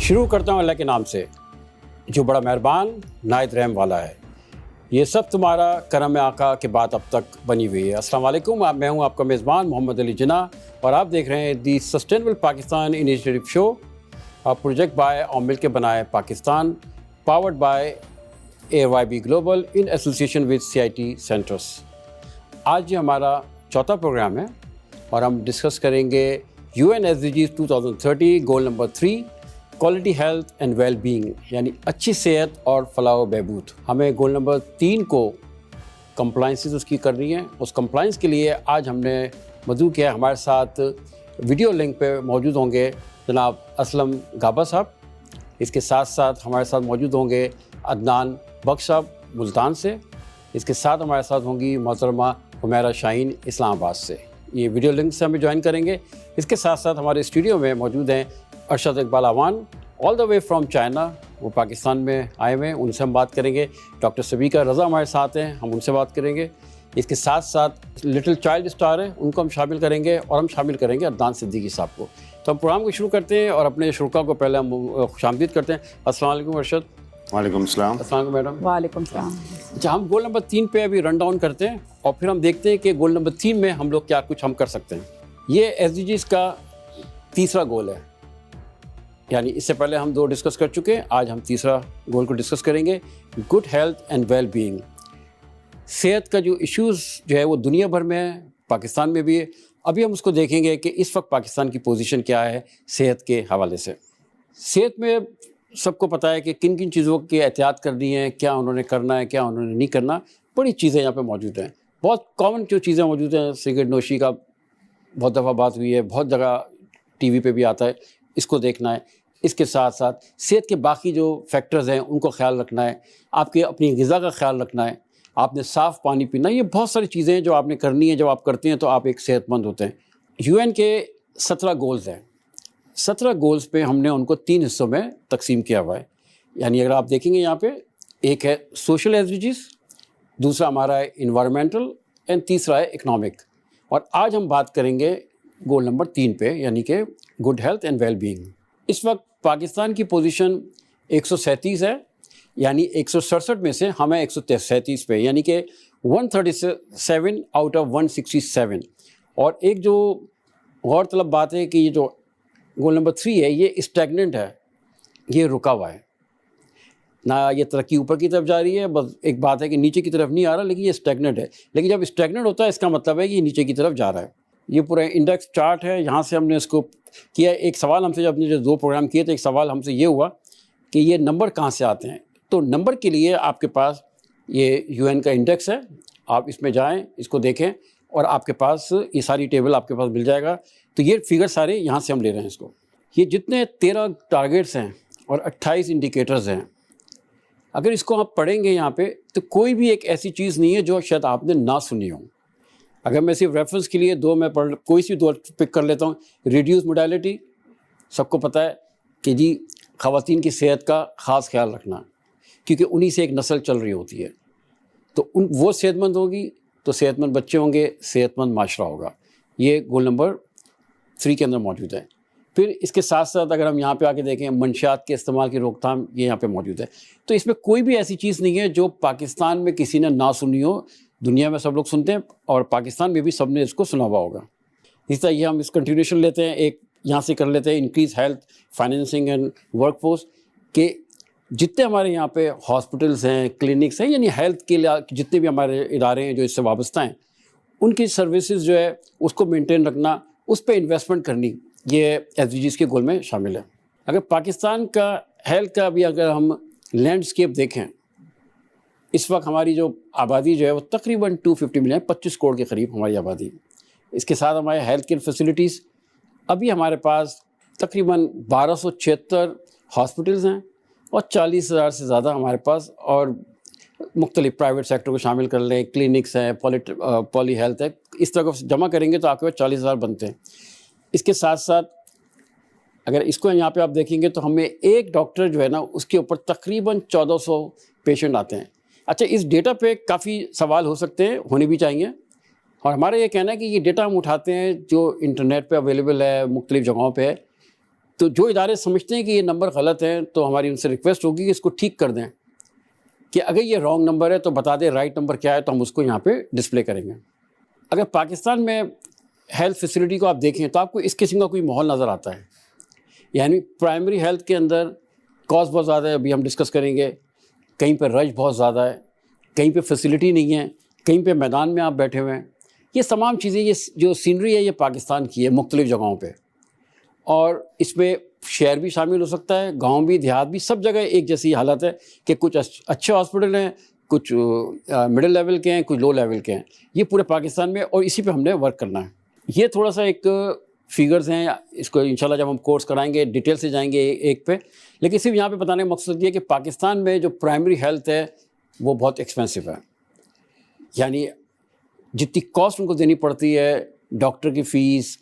شروع کرتا ہوں اللہ کے نام سے جو بڑا مہربان نہایت رحم والا ہے. یہ سب تمہارا کرم آقا کے بعد اب تک بنی ہوئی ہے. السلام علیکم. میں ہوں آپ کا میزبان محمد علی جناح اور آپ دیکھ رہے ہیں the sustainable Pakistan initiative show, project by اور مل کے بنائے Pakistan, powered by AYB global in association with CIT centres. آج یہ ہمارا چوتھا پروگرام ہے اور ہم ڈسکس کریں گے UN SDGs 2030 goal number 3, quality health and well being, یعنی اچھی صحت اور فلاح و بہبود. ہمیں گول نمبر 3 کو کمپلائنسز اس کی کرنی ہے. اس کمپلائنس کے لیے آج ہم نے مدعو کیا. ہمارے ساتھ ویڈیو لنک پہ موجود ہوں گے جناب اسلم گابا صاحب. اس کے ساتھ ساتھ ہمارے ساتھ موجود ہوں گے عدنان بخش صاحب ملتان سے. اس کے ساتھ ہمارے ساتھ ہوں گی محترمہ حمیرہ شاہین اسلام آباد سے. یہ ویڈیو لنک سے ہمیں جوائن کریں گے. اس کے ساتھ ساتھ ہمارے اسٹوڈیو میں موجود ہیں ارشد اقبال اعوان آل دا وے فرام چائنا. وہ پاکستان میں آئے ہوئے ہیں, ان سے ہم بات کریں گے. ڈاکٹر سبیکہ رضا ہمارے ساتھ ہیں, ہم ان سے بات کریں گے. اس کے ساتھ ساتھ لٹل چائلڈ اسٹار ہیں, ان کو ہم شامل کریں گے اور ہم شامل کریں گے عدنان صدیقی صاحب کو. تو ہم پروگرام کو شروع کرتے ہیں اور اپنے شرکا کو پہلے ہم خوش آمدید کرتے ہیں. السلام علیکم ارشد. وعلیکم السلام. السلام علیکم میڈم. وعلیکم السلام. اچھا, ہم گول نمبر 3 پہ ابھی رن ڈاؤن کرتے ہیں اور پھر ہم دیکھتے ہیں کہ گول نمبر 3 میں ہم لوگ کیا کچھ ہم کر سکتے ہیں. یہ SDGs کا تیسرا گول ہے, یعنی اس سے پہلے ہم 2 ڈسکس کر چکے ہیں. آج ہم تیسرا گول کو ڈسکس کریں گے, good health and well being. صحت کا جو ایشوز جو ہے وہ دنیا بھر میں ہے, پاکستان میں بھی ہے. ابھی ہم اس کو دیکھیں گے کہ اس وقت پاکستان کی پوزیشن کیا ہے صحت کے حوالے سے. صحت میں سب کو پتہ ہے کہ کن کن چیزوں کی احتیاط کرنی ہے, کیا انہوں نے کرنا ہے, کیا انہوں نے نہیں کرنا. بڑی چیزیں یہاں پہ موجود ہیں, بہت کامن جو چیزیں موجود ہیں. سگریٹ نوشی کا بہت دفعہ بات ہوئی ہے, بہت جگہ ٹی وی پہ بھی آتا ہے, اس کو دیکھنا ہے. اس کے ساتھ ساتھ صحت کے باقی جو فیکٹرز ہیں ان کو خیال رکھنا ہے. آپ کے اپنی غذا کا خیال رکھنا ہے, آپ نے صاف پانی پینا. یہ بہت ساری چیزیں ہیں جو آپ نے کرنی ہے. جب آپ کرتے ہیں تو آپ ایک صحت مند ہوتے ہیں. UN کے 17 گولز ہیں. 17 گولز پہ ہم نے ان کو 3 حصوں میں تقسیم کیا ہوا ہے. یعنی اگر آپ دیکھیں گے یہاں پہ ایک ہے سوشل SDGs, دوسرا ہمارا ہے انوائرمنٹل اینڈ تیسرا ہے اکنامک. اور آج ہم بات کریں گے گول نمبر 3 پہ, یعنی کہ good health and well being. اس وقت پاکستان کی پوزیشن 137 ہے, یعنی 167 میں سے ہمیں 137 پہ, یعنی کہ 137 آؤٹ آف 167. اور ایک جو غور طلب بات ہے کہ یہ جو گول نمبر 3 ہے یہ اسٹیگننٹ ہے, یہ رکا ہوا ہے. نہ یہ ترقی اوپر کی طرف جا رہی ہے, بس ایک بات ہے کہ نیچے کی طرف نہیں آ رہا, لیکن یہ اسٹیگننٹ ہے. لیکن جب اسٹیگننٹ ہوتا ہے اس کا مطلب ہے کہ یہ نیچے کی طرف جا رہا ہے. یہ پورا انڈیکس چارٹ ہے, یہاں سے ہم نے اس کو کیا. ایک سوال ہم سے جب نے جو 2 پروگرام کیے تھے, ایک سوال ہم سے یہ ہوا کہ یہ نمبر کہاں سے آتے ہیں. تو نمبر کے لیے آپ کے پاس یہ UN کا انڈیکس ہے, آپ اس میں جائیں, اس کو دیکھیں اور آپ کے پاس یہ ساری ٹیبل آپ کے پاس مل جائے گا. تو یہ فگر سارے یہاں سے ہم لے رہے ہیں اس کو. یہ جتنے 13 ٹارگیٹس ہیں اور 28 انڈیکیٹرز ہیں, اگر اس کو آپ پڑھیں گے یہاں پہ تو کوئی بھی ایک ایسی چیز نہیں ہے جو شاید آپ نے نہ سنی ہو. اگر میں صرف ریفرنس کے لیے 2 میں کوئی سی 2 پک کر لیتا ہوں. ریڈیوس موڈیلٹی, سب کو پتہ ہے کہ جی خواتین کی صحت کا خاص خیال رکھنا, کیونکہ انہی سے ایک نسل چل رہی ہوتی ہے. تو وہ صحت مند ہوگی تو صحت مند بچے ہوں گے, صحت مند معاشرہ ہوگا. یہ گول نمبر 3 کے اندر موجود ہے. پھر اس کے ساتھ ساتھ اگر ہم یہاں پہ آ کے دیکھیں منشیات کے استعمال کی روک تھام, یہ یہاں پہ موجود ہے. تو اس میں کوئی بھی ایسی چیز نہیں ہے جو پاکستان میں کسی نے نہ سنی ہو. دنیا میں سب لوگ سنتے ہیں اور پاکستان میں بھی سب نے اس کو سنا ہوا ہوگا. اس طرح یہ ہم اس کنٹینیوشن لیتے ہیں, ایک یہاں سے کر لیتے ہیں increase health financing and work force, کہ جتنے ہمارے یہاں پہ ہاسپٹلس ہیں, کلینکس ہیں, یعنی ہیلتھ کے لیے جتنے بھی ہمارے ادارے ہیں جو اس سے وابستہ ہیں, ان کی سروسز جو ہے اس کو مینٹین رکھنا, اس پہ انویسٹمنٹ کرنی, یہ SDGs کے گول میں شامل ہے. اگر پاکستان کا ہیلتھ کا بھی اگر ہم لینڈسکیپ دیکھیں, اس وقت ہماری جو آبادی جو ہے وہ تقریباً 250 ملین, 25 کروڑ کے قریب ہماری آبادی. اس کے ساتھ ہمارے ہیلتھ کیئر فیسلٹیز, ابھی ہمارے پاس تقریباً 1276 ہاسپٹلز ہیں اور 40,000 سے زیادہ ہمارے پاس اور مختلف پرائیویٹ سیکٹر کو شامل کر لیں, کلینکس ہیں, پولی ہیلتھ ہے. اس طرح جمع کریں گے تو آپ کے پاس 40,000 بنتے ہیں. اس کے ساتھ ساتھ اگر اس کو یہاں پہ آپ دیکھیں گے تو ہمیں ایک ڈاکٹر جو ہے نا اس کے اوپر تقریباً 1400 پیشنٹ آتے ہیں. اچھا, اس ڈیٹا پہ کافی سوال ہو سکتے ہیں, ہونے بھی چاہیے, اور ہمارا یہ کہنا ہے کہ یہ ڈیٹا ہم اٹھاتے ہیں جو انٹرنیٹ پہ اویلیبل ہے, مختلف جگہوں پہ ہے, تو جو ادارے سمجھتے ہیں کہ یہ نمبر غلط ہیں تو ہماری ان سے ریکویسٹ ہوگی کہ اس کو ٹھیک کر دیں، کہ اگر یہ رانگ نمبر ہے تو بتا دیں رائٹ نمبر کیا ہے، تو ہم اس کو یہاں پہ ڈسپلے کریں گے۔ اگر پاکستان میں ہیلتھ فیسلٹی کو آپ دیکھیں تو آپ کو اس قسم کا کوئی ماحول نظر آتا ہے، یعنی پرائمری ہیلتھ کے اندر کاسٹ بہت زیادہ ہے، ابھی ہم ڈسکس کریں گے، کہیں پہ رش بہت زیادہ ہے، کہیں پہ فیسلٹی نہیں ہے، کہیں پہ میدان میں آپ بیٹھے ہوئے ہیں۔ یہ تمام چیزیں، یہ جو سینری ہے یہ پاکستان کی ہے مختلف جگہوں پہ، اور اس میں شہر بھی شامل ہو سکتا ہے، گاؤں بھی، دیہات بھی، سب جگہ ایک جیسی حالت ہے کہ کچھ اچھے ہاسپٹل ہیں، کچھ مڈل لیول کے ہیں، کچھ لو لیول کے ہیں، یہ پورے پاکستان میں، اور اسی پہ ہم نے ورک کرنا ہے۔ یہ تھوڑا سا ایک فیگرز ہیں، اس کو انشاءاللہ جب ہم کورس کرائیں گے ڈیٹیل سے جائیں گے ایک پہ، لیکن صرف یہاں پہ بتانے کا مقصد یہ ہے کہ پاکستان میں جو پرائمری ہیلتھ ہے وہ بہت ایکسپینسو ہے، یعنی جتنی کاسٹ ان کو دینی پڑتی ہے، ڈاکٹر کی فیس،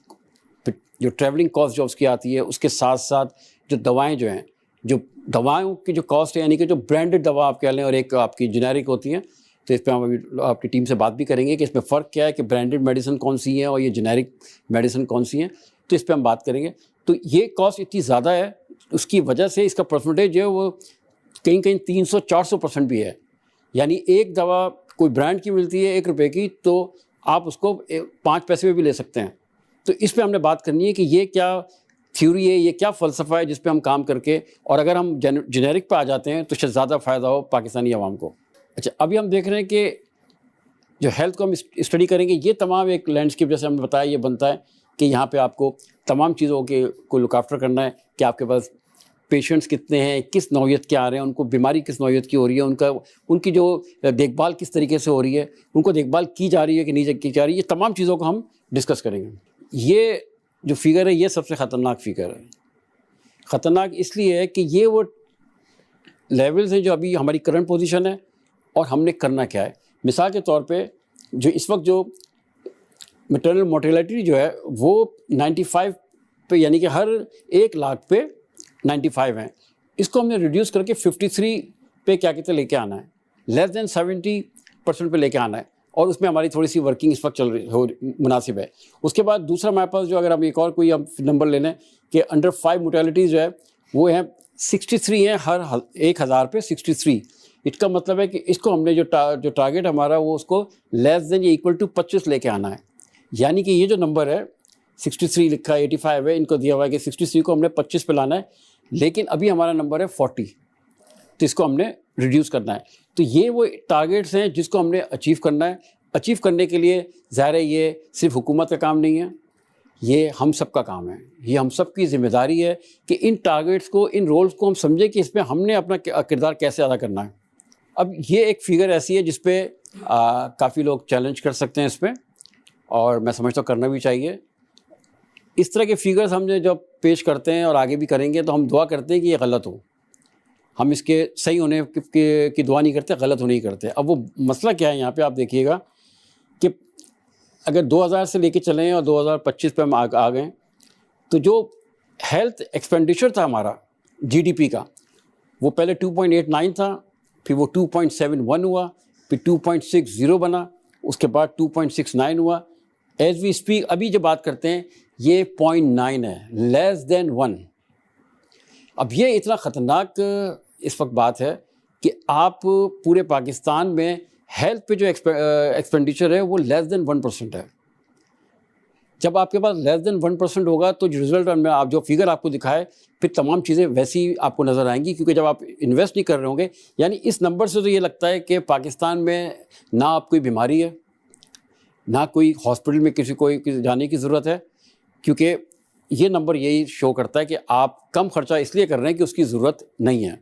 جو ٹریولنگ کاسٹ جو اس کی آتی ہے، اس کے ساتھ ساتھ جو دوائیں جو ہیں، جو دوائوں کی جو کاسٹ ہے، یعنی کہ جو برانڈڈ دوا آپ کہہ لیں اور ایک آپ کی جنیرک ہوتی ہیں، تو اس پہ ہم ابھی آپ کی ٹیم سے بات بھی کریں گے کہ اس میں فرق کیا ہے، کہ برانڈڈ میڈیسن کون سی ہیں اور یہ جنیرک میڈیسن کون سی ہیں، تو اس پہ ہم بات کریں گے۔ تو یہ کاسٹ اتنی زیادہ ہے، اس کی وجہ سے اس کا پرسنٹیج جو ہے وہ کہیں کہیں 300-400% بھی ہے، یعنی ایک دوا کوئی برانڈ کی ملتی ہے 1 روپے کی، تو آپ اس کو 5 پیسے میں بھی لے سکتے ہیں۔ تو اس پہ ہم نے بات کرنی ہے کہ یہ کیا تھیوری ہے، یہ کیا فلسفہ ہے جس پہ ہم کام کر کے، اور اگر ہم جنیرک پہ آ جاتے ہیں تو شاید زیادہ فائدہ ہو پاکستانی عوام کو۔ اچھا، ابھی ہم دیکھ رہے ہیں کہ جو ہیلتھ کو ہم اسٹڈی کریں گے، یہ تمام ایک لینڈسکیپ جیسے ہم نے بتایا یہ بنتا ہے کہ یہاں پہ آپ کو تمام چیزوں کو لک آفٹر کرنا ہے، کہ آپ کے پاس پیشنٹس کتنے ہیں، کس نوعیت کے آ رہے ہیں، ان کو بیماری کس نوعیت کی ہو رہی ہے، ان کی جو دیکھ بھال کس طریقے سے ہو رہی ہے، ان کو دیکھ بھال کی جا رہی ہے کہ نہیں کی جا رہی ہے، یہ تمام چیزوں کو ہم ڈسکس کریں گے۔ یہ جو فگر ہے یہ سب سے خطرناک فگر ہے۔ خطرناک اس لیے ہے کہ یہ وہ لیولز ہیں جو ابھی ہماری کرنٹ پوزیشن ہے اور ہم نے کرنا کیا ہے۔ مثال کے طور پہ جو اس وقت جو میٹرنل مورٹیلٹی جو ہے وہ 95 پہ، یعنی کہ ہر 1 لاکھ پہ 95 ہیں، اس کو ہم نے ریڈیوس کر کے 53 پہ کیا کہتے ہیں لے کے آنا ہے، لیس دین 70% پہ لے کے آنا ہے، اور اس میں ہماری تھوڑی سی ورکنگ اس وقت مناسب ہے۔ اس کے بعد دوسرا ہمارے پاس جو، اگر ہم ایک اور کوئی ہم نمبر لے لیں کہ انڈر 5 موٹیلٹیز جو ہے وہ ہیں 63 ہیں، ہر 1000 پہ 63۔ اس کا مطلب ہے کہ اس کو ہم نے جو ٹارگیٹ ہمارا وہ اس کو لیس دین یا ایکول ٹو 25 لے کے آنا ہے، یعنی کہ یہ جو نمبر ہے 63 لکھا ہے، 85 ہے، ان کو دیا ہوا ہے کہ 63 کو ہم نے 25 پہ لانا ہے، لیکن ابھی ہمارا نمبر ہے 40، تو اس کو ہم نے ریڈیوس کرنا ہے۔ تو یہ وہ ٹارگیٹس ہیں جس کو ہم نے اچیو کرنا ہے۔ اچیو کرنے کے لیے ظاہر ہے یہ صرف حکومت کا کام نہیں ہے، یہ ہم سب کا کام ہے، یہ ہم سب کی ذمہ داری ہے کہ ان ٹارگیٹس کو، ان رولز کو ہم سمجھیں کہ اس میں ہم نے اپنا کردار کیسے ادا کرنا ہے۔ اب یہ ایک فگر ایسی ہے جس پہ کافی لوگ چیلنج کر سکتے ہیں اس پہ، اور میں سمجھتا ہوں کرنا بھی چاہیے۔ اس طرح کے فگرز ہم نے جب پیش کرتے ہیں اور آگے بھی کریں گے تو ہم دعا کرتے ہیں کہ یہ غلط ہو، ہم اس کے صحیح ہونے کی دعا نہیں کرتے، غلط ہونے ہی کرتے۔ اب وہ مسئلہ کیا ہے یہاں پہ آپ دیکھیے گا کہ اگر 2000 سے لے کے چلیں اور 2025 پہ ہم آ گئے، تو جو ہیلتھ ایکسپینڈیچر تھا ہمارا جی ڈی پی کا، وہ پہلے 2.89 تھا، پھر وہ 2.71 ہوا، پھر 2.60 بنا، اس کے بعد 2.69 ہوا۔ ایز وی اسپیک ابھی جو بات کرتے ہیں یہ 0.9 ہے، لیس دین 1۔ اب یہ اتنا خطرناک اس وقت بات ہے کہ آپ پورے پاکستان میں ہیلتھ پہ جو ایکسپینڈیچر ہے وہ لیس دین 1% ہے۔ جب آپ کے پاس لیس دین 1% ہوگا تو جو رزلٹ میں آپ جو فگر آپ کو دکھائے، پھر تمام چیزیں ویسی آپ کو نظر آئیں گی، کیونکہ جب آپ انویسٹ نہیں کر رہے ہوں گے، یعنی اس نمبر سے تو یہ لگتا ہے کہ پاکستان میں نہ آپ کوئی بیماری ہے، نہ کوئی ہاسپٹل میں کسی کو جانے کی ضرورت ہے، کیونکہ یہ نمبر یہی شو کرتا ہے کہ آپ کم خرچہ اس لیے کر رہے ہیں کہ اس کی ضرورت نہیں ہے۔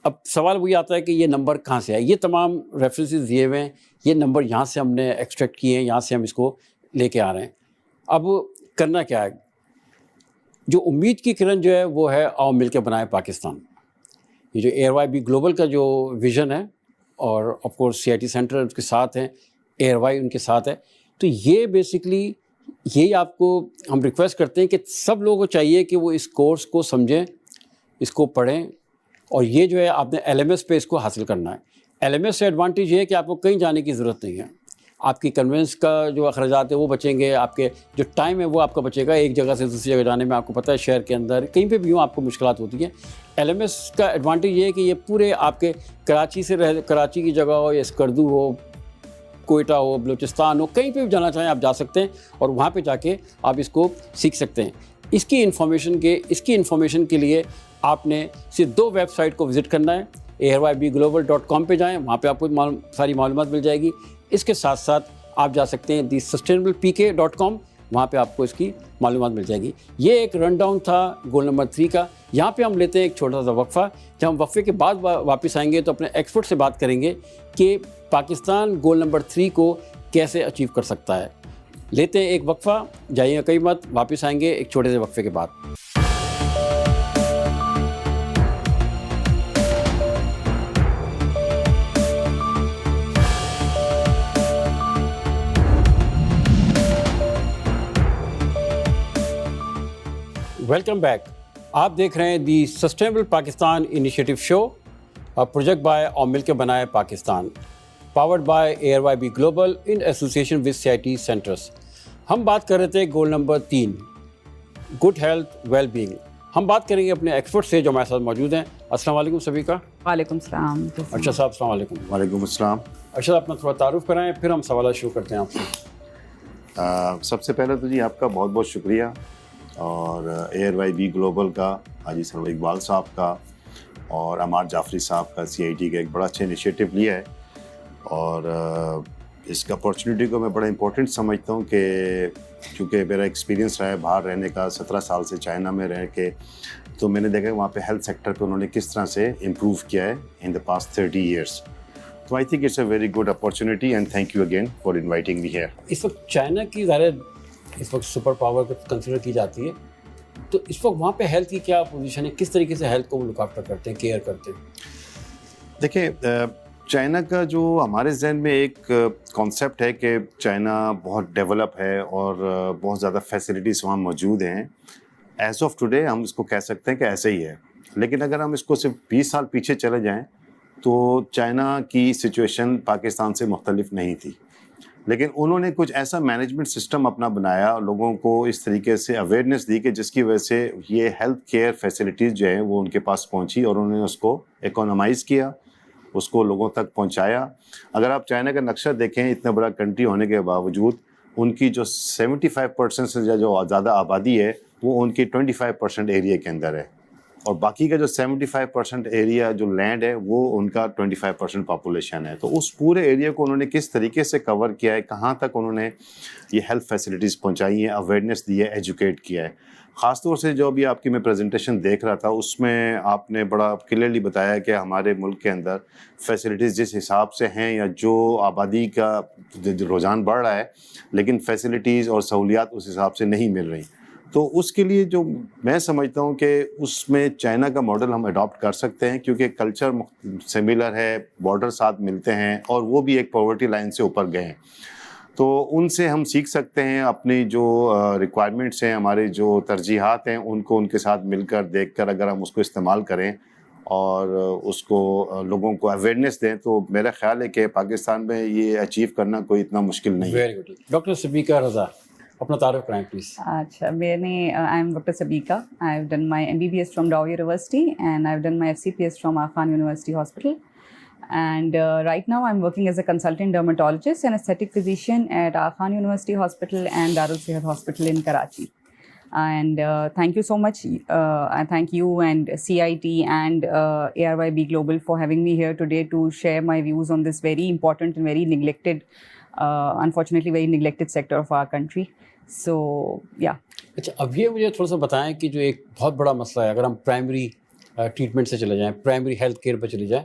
اب سوال وہی آتا ہے کہ یہ نمبر کہاں سے ہے؟ یہ تمام ریفرنسز دیے ہوئے ہیں، یہ نمبر یہاں سے ہم نے ایکسٹریکٹ کیے ہیں، یہاں سے ہم اس کو لے کے آ رہے ہیں۔ اب کرنا کیا ہے؟ جو امید کی کرن جو ہے وہ ہے آؤ مل کے بنائے پاکستان۔ یہ جو ایر وائی بی گلوبل کا جو ویژن ہے، اور of course C I T centre اس کے ساتھ ہیں، ایر وائی ان کے ساتھ ہے، تو یہ بیسکلی یہی آپ کو ہم ریکویسٹ کرتے ہیں کہ سب لوگوں کو چاہیے کہ وہ اس کورس کو سمجھیں، اس کو پڑھیں، اور یہ جو ہے آپ نے ایل ایم ایس پہ اس کو حاصل کرنا ہے۔ ایل ایم ایس سے ایڈوانٹیج یہ ہے کہ آپ کو کہیں جانے کی ضرورت نہیں ہے، آپ کی کنوینس کا جو اخراجات ہے وہ بچیں گے, آپ کے جو ٹائم ہے وہ آپ کا بچے گا ایک جگہ سے دوسری جگہ جانے میں. آپ کو پتہ ہے شہر کے اندر کہیں پہ بھی ہوں آپ کو مشکلات ہوتی ہیں. LMS کا ایڈوانٹیج یہ ہے کہ یہ پورے آپ کے کراچی کی جگہ ہو یا اسکردو ہو, کوئٹہ ہو, بلوچستان ہو, کہیں پہ بھی جانا چاہیں آپ جا سکتے ہیں اور وہاں پہ جا کے آپ اس کو سیکھ سکتے ہیں. اس کی انفارمیشن کے لیے آپ نے صرف 2 ویب سائٹ کو وزٹ کرنا ہے. airybglobal.com پہ جائیں, وہاں پہ آپ کو ساری معلومات مل جائے گی. اس کے ساتھ ساتھ آپ جا سکتے ہیں thesustainablepk.com, وہاں پہ آپ کو اس کی معلومات مل جائے گی. یہ ایک رن ڈاؤن تھا گول نمبر 3 کا. یہاں پہ ہم لیتے ہیں ایک چھوٹا سا وقفہ. جب ہم وقفے کے بعد واپس آئیں گے تو اپنے ایکسپرٹ سے بات کریں گے کہ پاکستان گول نمبر 3 کو کیسے اچیو کر سکتا ہے. لیتے ہیں ایک وقفہ, جائیے کہیں مت, واپس آئیں گے ایک چھوٹے سے وقفے کے بعد. Welcome back. آپ دیکھ رہے ہیں the sustainable Pakistan initiative show, project by اور مل کے بنائے Pakistan, powered by ARYB global in association with CIT centres. ہم بات کر رہے تھے goal number 3, good health well being. ہم بات کریں گے اپنے ایکسپرٹ سے جو ہمارے ساتھ موجود ہیں. السلام علیکم سبھی کا. وعلیکم السلام. ارشد صاحب السلام علیکم. وعلیکم السلام. ارشد اپنا تھوڑا تعارف کرائیں پھر ہم سوالات شروع کرتے ہیں آپ سے. سب سے پہلے تو جی آپ کا بہت بہت شکریہ, اور ARYB گلوبل کا, حاجی سرور اقبال صاحب کا اور عمار جعفری صاحب کا CIT کا ایک بڑا اچھا انیشیٹو لیا ہے. اور اس کا اپارچونیٹی کو میں بڑا امپورٹنٹ سمجھتا ہوں کہ چونکہ میرا ایکسپیرینس رہا ہے باہر رہنے کا, 17 سال سے چائنا میں رہ کے, تو میں نے دیکھا وہاں پہ ہیلتھ سیکٹر پہ انہوں نے کس طرح سے امپروو کیا ہے ان دا پاسٹ 30 ایئرس. تو I think it's a very good opportunity and thank you again for inviting me here. اس وقت چائنا کی ظاہر اس وقت سپر پاور کنسیڈر کی جاتی ہے, تو اس وقت وہاں پہ ہیلتھ کی کیا پوزیشن ہے, کس طریقے سے ہیلتھ کو وہ لک آفٹر کرتے ہیں, کیئر کرتے ہیں؟ دیکھیں, چائنا کا جو ہمارے ذہن میں ایک کانسیپٹ ہے کہ چائنا بہت ڈیولپ ہے اور بہت زیادہ فیسلٹیز وہاں موجود ہیں. ایز آف ٹوڈے ہم اس کو کہہ سکتے ہیں کہ ایسے ہی ہے, لیکن اگر ہم اس کو صرف 20 سال پیچھے چلے جائیں تو چائنا کی سچویشن پاکستان سے مختلف نہیں تھی. لیکن انہوں نے کچھ ایسا مینجمنٹ سسٹم اپنا بنایا, لوگوں کو اس طریقے سے اویئرنیس دی کہ جس کی وجہ سے یہ ہیلتھ کیئر فیسلٹیز جو ہیں وہ ان کے پاس پہنچی, اور انہوں نے اس کو اکانومائز کیا, اس کو لوگوں تک پہنچایا. اگر آپ چائنا کا نقشہ دیکھیں, اتنا بڑا کنٹری ہونے کے باوجود ان کی جو 75% سے جو زیادہ آبادی ہے وہ ان کی 25% ایریا کے اندر ہے, اور باقی کا جو 75% ایریا جو لینڈ ہے وہ ان کا 25% پاپولیشن ہے. تو اس پورے ایریا کو انہوں نے کس طریقے سے کور کیا ہے, کہاں تک انہوں نے یہ ہیلتھ فیسلٹیز پہنچائی ہیں, اویئرنیس دی ہے, ایجوکیٹ کیا ہے. خاص طور سے جو بھی آپ کی میں پریزنٹیشن دیکھ رہا تھا اس میں آپ نے بڑا کلیئرلی بتایا کہ ہمارے ملک کے اندر فیسلٹیز جس حساب سے ہیں یا جو آبادی کا رجحان بڑھ رہا ہے, لیکن فیسلٹیز اور سہولیات اس حساب سے نہیں مل رہی. تو اس کے لیے جو میں سمجھتا ہوں کہ اس میں چائنا کا ماڈل ہم اڈاپٹ کر سکتے ہیں, کیونکہ کلچر سملر ہے, بارڈر ساتھ ملتے ہیں, اور وہ بھی ایک پاورٹی لائن سے اوپر گئے ہیں. تو ان سے ہم سیکھ سکتے ہیں, اپنی جو ریکوائرمنٹس ہیں, ہمارے جو ترجیحات ہیں, ان کو ان کے ساتھ مل کر دیکھ کر اگر ہم اس کو استعمال کریں اور اس کو لوگوں کو اویئرنیس دیں, تو میرا خیال ہے کہ پاکستان میں یہ اچیو کرنا کوئی اتنا مشکل نہیں ہے. Very good. Doctor Sabika Raza, اپنا تعارف کرائیں پلیز. اچھا, I am doctor Sabika. I have done my MBBS from Dow university and I have done my FCPS from آفان university hospital. And right now I'm working as a consultant dermatologist and aesthetic physician at Afan University Hospital and Darul Sehat Hospital in Karachi. And thank you so much. I thank you and CIT and ARYB Global for having me here today to share my views on this very important and very neglected, unfortunately very neglected sector of our country. So yeah. اچھا, اب یہ مجھے تھوڑا سا بتائیں کہ جو ایک بہت بڑا مسئلہ ہے, اگر ہم پرائمری ٹریٹمنٹ سے چلے جائیں, پرائمری ہیلتھ کیئر پہ چلے جائیں,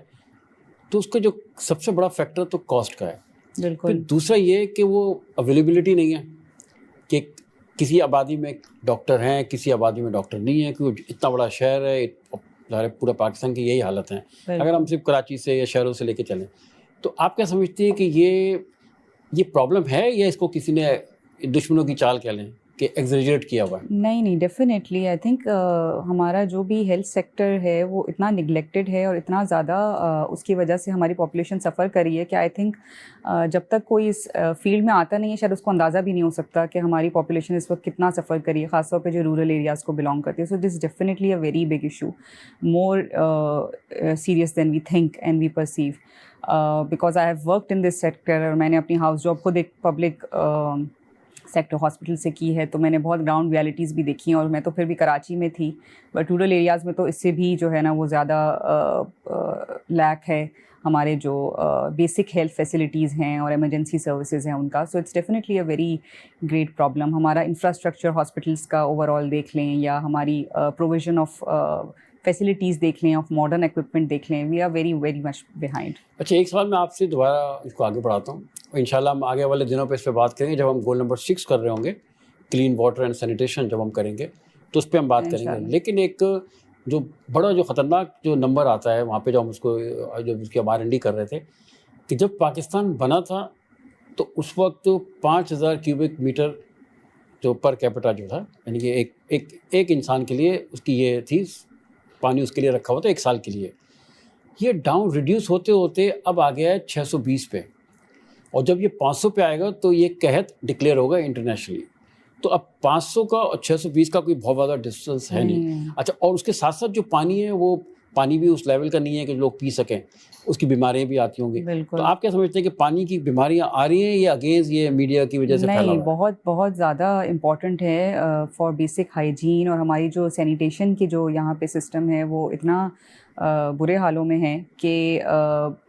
تو اس کا جو سب سے بڑا فیکٹر تو کاسٹ کا ہے. بالکل. پھر دوسرا یہ کہ وہ اویلیبلٹی نہیں ہے, کہ کسی آبادی میں ڈاکٹر ہیں, کسی آبادی میں ڈاکٹر نہیں ہے, کیونکہ اتنا بڑا شہر ہے, ظاہر پورا پاکستان کی یہی حالت ہے. اگر ہم صرف کراچی سے یا شہروں سے لے کے چلیں, تو آپ کیا سمجھتے ہیں کہ یہ پرابلم ہے, یا اس کو کسی نے دشمنوں کی چال کہہ لیں؟ کہ ایگزیجریٹ کیا ہوا ہے؟ نہیں ڈیفینیٹلی آئی تھنک ہمارا جو بھی ہیلتھ سیکٹر ہے وہ اتنا نگلیکٹڈ ہے اور اتنا زیادہ اس کی وجہ سے ہماری پاپولیشن سفر کر رہی ہے کہ آئی تھنک جب تک کوئی اس فیلڈ میں آتا نہیں ہے شاید اس کو اندازہ بھی نہیں ہو سکتا کہ ہماری پاپولیشن اس وقت کتنا سفر کری ہے، خاص طور پہ جو رورل ایریاز کو بلانگ کرتی ہے. So this definitely a very big issue, more serious than we think and we perceive. Because I have worked in this sector, اور میں نے اپنی ہاؤس جاب خود ایک پبلک سیکٹر ہاسپٹل سے کی ہے، تو میں نے بہت گراؤنڈ ریالٹیز بھی دیکھی ہیں، اور میں تو پھر بھی کراچی میں تھی، بٹ رورل ایریاز میں تو اس سے بھی جو ہے نا وہ زیادہ لیک ہے ہمارے جو بیسک ہیلتھ فیسلٹیز ہیں اور ایمرجنسی سروسز ہیں ان کا. So it's definitely a very great problem. ہمارا انفراسٹرکچر ہاسپٹلس کا اوور آل دیکھ لیں یا ہماری پروویژن آف فیسلٹیز دیکھ لیں، آف ماڈرن اکوپمنٹ دیکھ لیں، we are very very much behind. اچھا، ایک سوال میں آپ سے دوبارہ اس کو آگے بڑھاتا ہوں، انشاءاللہ ہم آگے والے دنوں پہ اس پہ بات کریں گے جب ہم گول نمبر 6 کر رہے ہوں گے، کلین واٹر اینڈ سینیٹیشن جب ہم کریں گے تو اس پہ ہم بات کریں گے. لیکن ایک جو بڑا جو خطرناک جو نمبر آتا ہے وہاں پہ جو ہم اس کو جو اس کی ہم R&D کر رہے تھے کہ جب پاکستان بنا تھا تو اس وقت 5000 کیوبک میٹر جو پر کیپٹا جو تھا، یعنی کہ ایک انسان کے لیے اس کی یہ تھی پانی اس کے لیے رکھا ہوا تھا 1 سال کے لیے. یہ ڈاؤن ریڈیوس ہوتے ہوتے اب آ گیا ہے 620 پہ، اور جب یہ 500 پہ آئے گا تو یہ قحط ڈکلیئر ہوگا انٹرنیشنلی. تو اب 500 کا اور 620 کا کوئی بہت زیادہ ڈسٹینس ہے نہیں. اچھا، اور اس کے ساتھ ساتھ جو پانی ہے وہ پانی بھی اس لیول کا نہیں ہے کہ لوگ پی سکیں، اس کی بیماریاں بھی آتی ہوں گی. تو آپ کیا سمجھتے ہیں کہ پانی کی بیماریاں آ رہی ہیں یا اگینسٹ یہ میڈیا کی وجہ سے پھیلا ہوا ہے؟ نہیں، بہت زیادہ امپورٹنٹ ہے فار بیسک ہائیجین، اور ہماری جو سینیٹیشن کی جو یہاں پہ سسٹم ہے وہ اتنا برے حالوں میں ہے کہ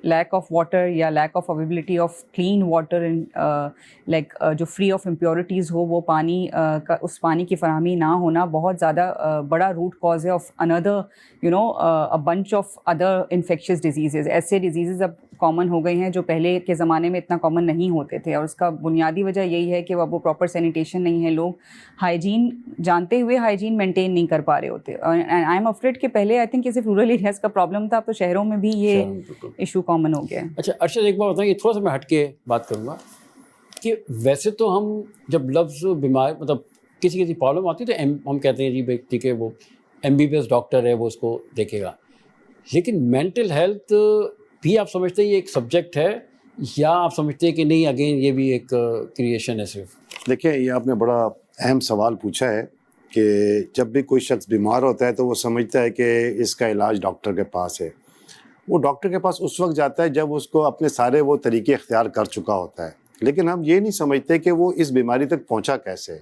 لیک آف واٹر یا lack of availability of clean water like جو فری آف امپیورٹیز ہو، وہ پانی کا اس پانی کی فراہمی نہ ہونا بہت زیادہ بڑا روٹ کاز ہے of another a bunch of other infectious diseases. ایسے ڈیزیزز اب کامن ہو گئے ہیں جو پہلے کے زمانے میں اتنا کامن نہیں ہوتے تھے، اور اس کا بنیادی وجہ یہی ہے کہ وہ پراپر سینیٹیشن نہیں ہے. لوگ ہائیجین جانتے ہوئے ہائیجین مینٹین نہیں کر پا رہے ہوتے. آئی ایم افریڈ کہ پہلے آئی تھنک یہ صرف رورل ایریاز کا پرابلم تھا، اب تو شہروں میں بھی یہ ایشو کامن ہو گیا ہے. اچھا ارشد، ایک بات بتائیں، تھوڑا سا میں ہٹ کے بات کروں گا کہ ویسے تو ہم جب لفظ بیمار مطلب کسی پرابلم آتی ہے تو ہم کہتے ہیں جی بھائی ٹھیک ہے وہ MBBS ڈاکٹر ہے وہ اس کو دیکھے گا، لیکن مینٹل ہیلتھ بھی آپ سمجھتے ہیں یہ ایک سبجیکٹ ہے یا آپ سمجھتے ہیں کہ نہیں اگین یہ بھی ایک کریشن ہے صرف؟ دیکھیں، یہ آپ نے بڑا اہم سوال پوچھا ہے کہ جب بھی کوئی شخص بیمار ہوتا ہے تو وہ سمجھتا ہے کہ اس کا علاج ڈاکٹر کے پاس ہے. وہ ڈاکٹر کے پاس اس وقت جاتا ہے جب اس کو اپنے سارے وہ طریقے اختیار کر چکا ہوتا ہے، لیکن ہم یہ نہیں سمجھتے کہ وہ اس بیماری تک پہنچا کیسے.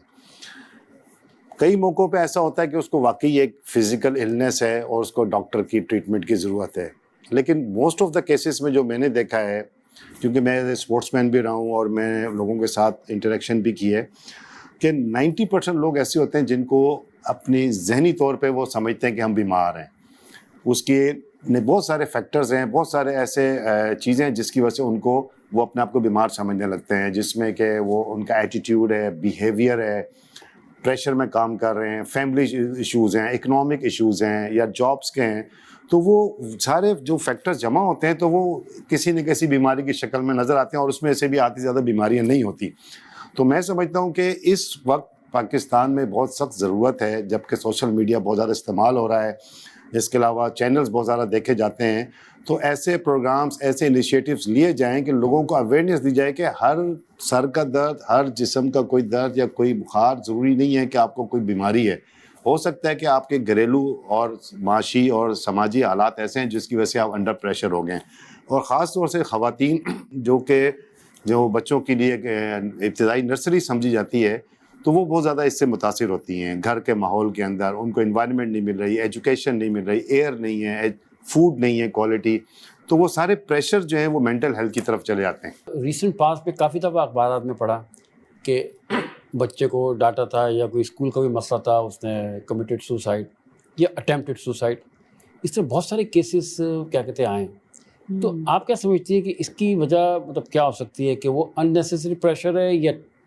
کئی موقعوں پہ ایسا ہوتا ہے کہ اس کو واقعی ایک فزیکل النس ہے اور اس کو ڈاکٹر کی ٹریٹمنٹ کی ضرورت ہے، لیکن موسٹ آف دا کیسز میں جو میں نے دیکھا ہے، کیونکہ میں اسپورٹس مین بھی رہا ہوں اور میں لوگوں کے ساتھ انٹریکشن بھی کی ہے، کہ 90% لوگ ایسے ہوتے ہیں جن کو اپنی ذہنی طور پہ وہ سمجھتے ہیں کہ ہم بیمار ہیں. اس کے بہت سارے فیکٹرز ہیں، بہت سارے ایسے چیزیں ہیں جس کی وجہ سے ان کو وہ اپنے آپ کو بیمار سمجھنے لگتے ہیں، جس میں کہ وہ ان کا ایٹیٹیوڈ ہے، بیہیویئر ہے، پریشر میں کام کر رہے ہیں، فیملی ایشوز ہیں، اکنامک ایشوز ہیں یا جابس کے ہیں. تو وہ سارے جو فیکٹرز جمع ہوتے ہیں تو وہ کسی نہ کسی بیماری کی شکل میں نظر آتے ہیں، اور اس میں سے بھی آتی زیادہ بیماریاں نہیں ہوتی. تو میں سمجھتا ہوں کہ اس وقت پاکستان میں بہت سخت ضرورت ہے، جبکہ سوشل میڈیا بہت زیادہ استعمال ہو رہا ہے، اس کے علاوہ چینلز بہت زیادہ دیکھے جاتے ہیں، تو ایسے پروگرامز، ایسے انیشیٹوز لیے جائیں کہ لوگوں کو اویئرنیس دی جائے کہ ہر سر کا درد، ہر جسم کا کوئی درد یا کوئی بخار ضروری نہیں ہے کہ آپ کو کوئی بیماری ہے. ہو سکتا ہے کہ آپ کے گھریلو اور معاشی اور سماجی حالات ایسے ہیں جس کی وجہ سے آپ انڈر پریشر ہو گئے. اور خاص طور سے خواتین جو بچوں کے لیے ابتدائی نرسری سمجھی جاتی ہے، تو وہ بہت زیادہ اس سے متاثر ہوتی ہیں. گھر کے ماحول کے اندر ان کو انوائرمنٹ نہیں مل رہی، ایجوکیشن نہیں مل رہی، ایئر نہیں ہے، فوڈ نہیں ہے کوالٹی، تو وہ سارے پریشر جو ہیں وہ مینٹل ہیلتھ کی طرف چلے جاتے ہیں. ریسنٹ پاس میں کافی دفعہ اخبارات میں پڑھا کہ بچے کو ڈانٹا تھا یا کوئی اسکول کا بھی مسئلہ تھا، اس نے کمیٹڈ سوسائڈ یا اٹیمپٹڈ سوسائڈ، اس طرح بہت سارے کیسز کیا کہتے ہیں آئے ہیں. تو آپ کیا سمجھتی ہیں کہ اس کی وجہ مطلب کیا ہو سکتی ہے کہ وہ ان نیسیسری پریشر ہے یا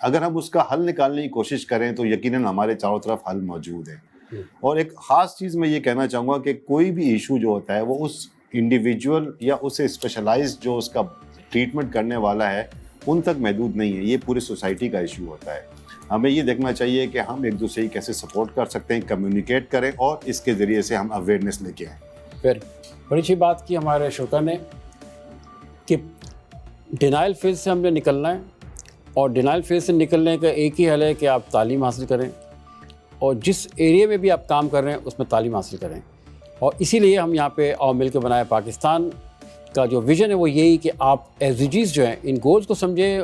اگر ہم اس کا حل نکالنے کی کوشش کریں تو یقیناً ہمارے چاروں طرف حل موجود ہے. اور ایک خاص چیز میں یہ کہنا چاہوں گا کہ کوئی بھی ایشو جو ہوتا ہے وہ اس انڈیویجول یا اسے اسپیشلائز جو اس کا ٹریٹمنٹ کرنے والا ہے ان تک محدود نہیں ہے, یہ پورے سوسائٹی کا ایشو ہوتا ہے. ہمیں یہ دیکھنا چاہیے کہ ہم ایک دوسرے کی کیسے سپورٹ کر سکتے ہیں, کمیونیکیٹ کریں اور اس کے ذریعے سے ہم اویئرنیس لے کے آئیں. پھر بڑی اچھی بات کی ہمارے شوکا نے کہ ڈینائل فیز سے ہم نے نکلنا ہے, اور ڈینائل فیز سے نکلنے کا ایک ہی حل ہے کہ آپ تعلیم حاصل کریں, اور جس ایریے میں بھی آپ کام کر رہے ہیں اس میں تعلیم حاصل کریں. اور اسی لیے ہم یہاں پہ اور مل کے بنائے پاکستان کا جو ویژن ہے وہ یہی کہ آپ ایس ڈی جیز جو ہیں ان گولز کو سمجھیں.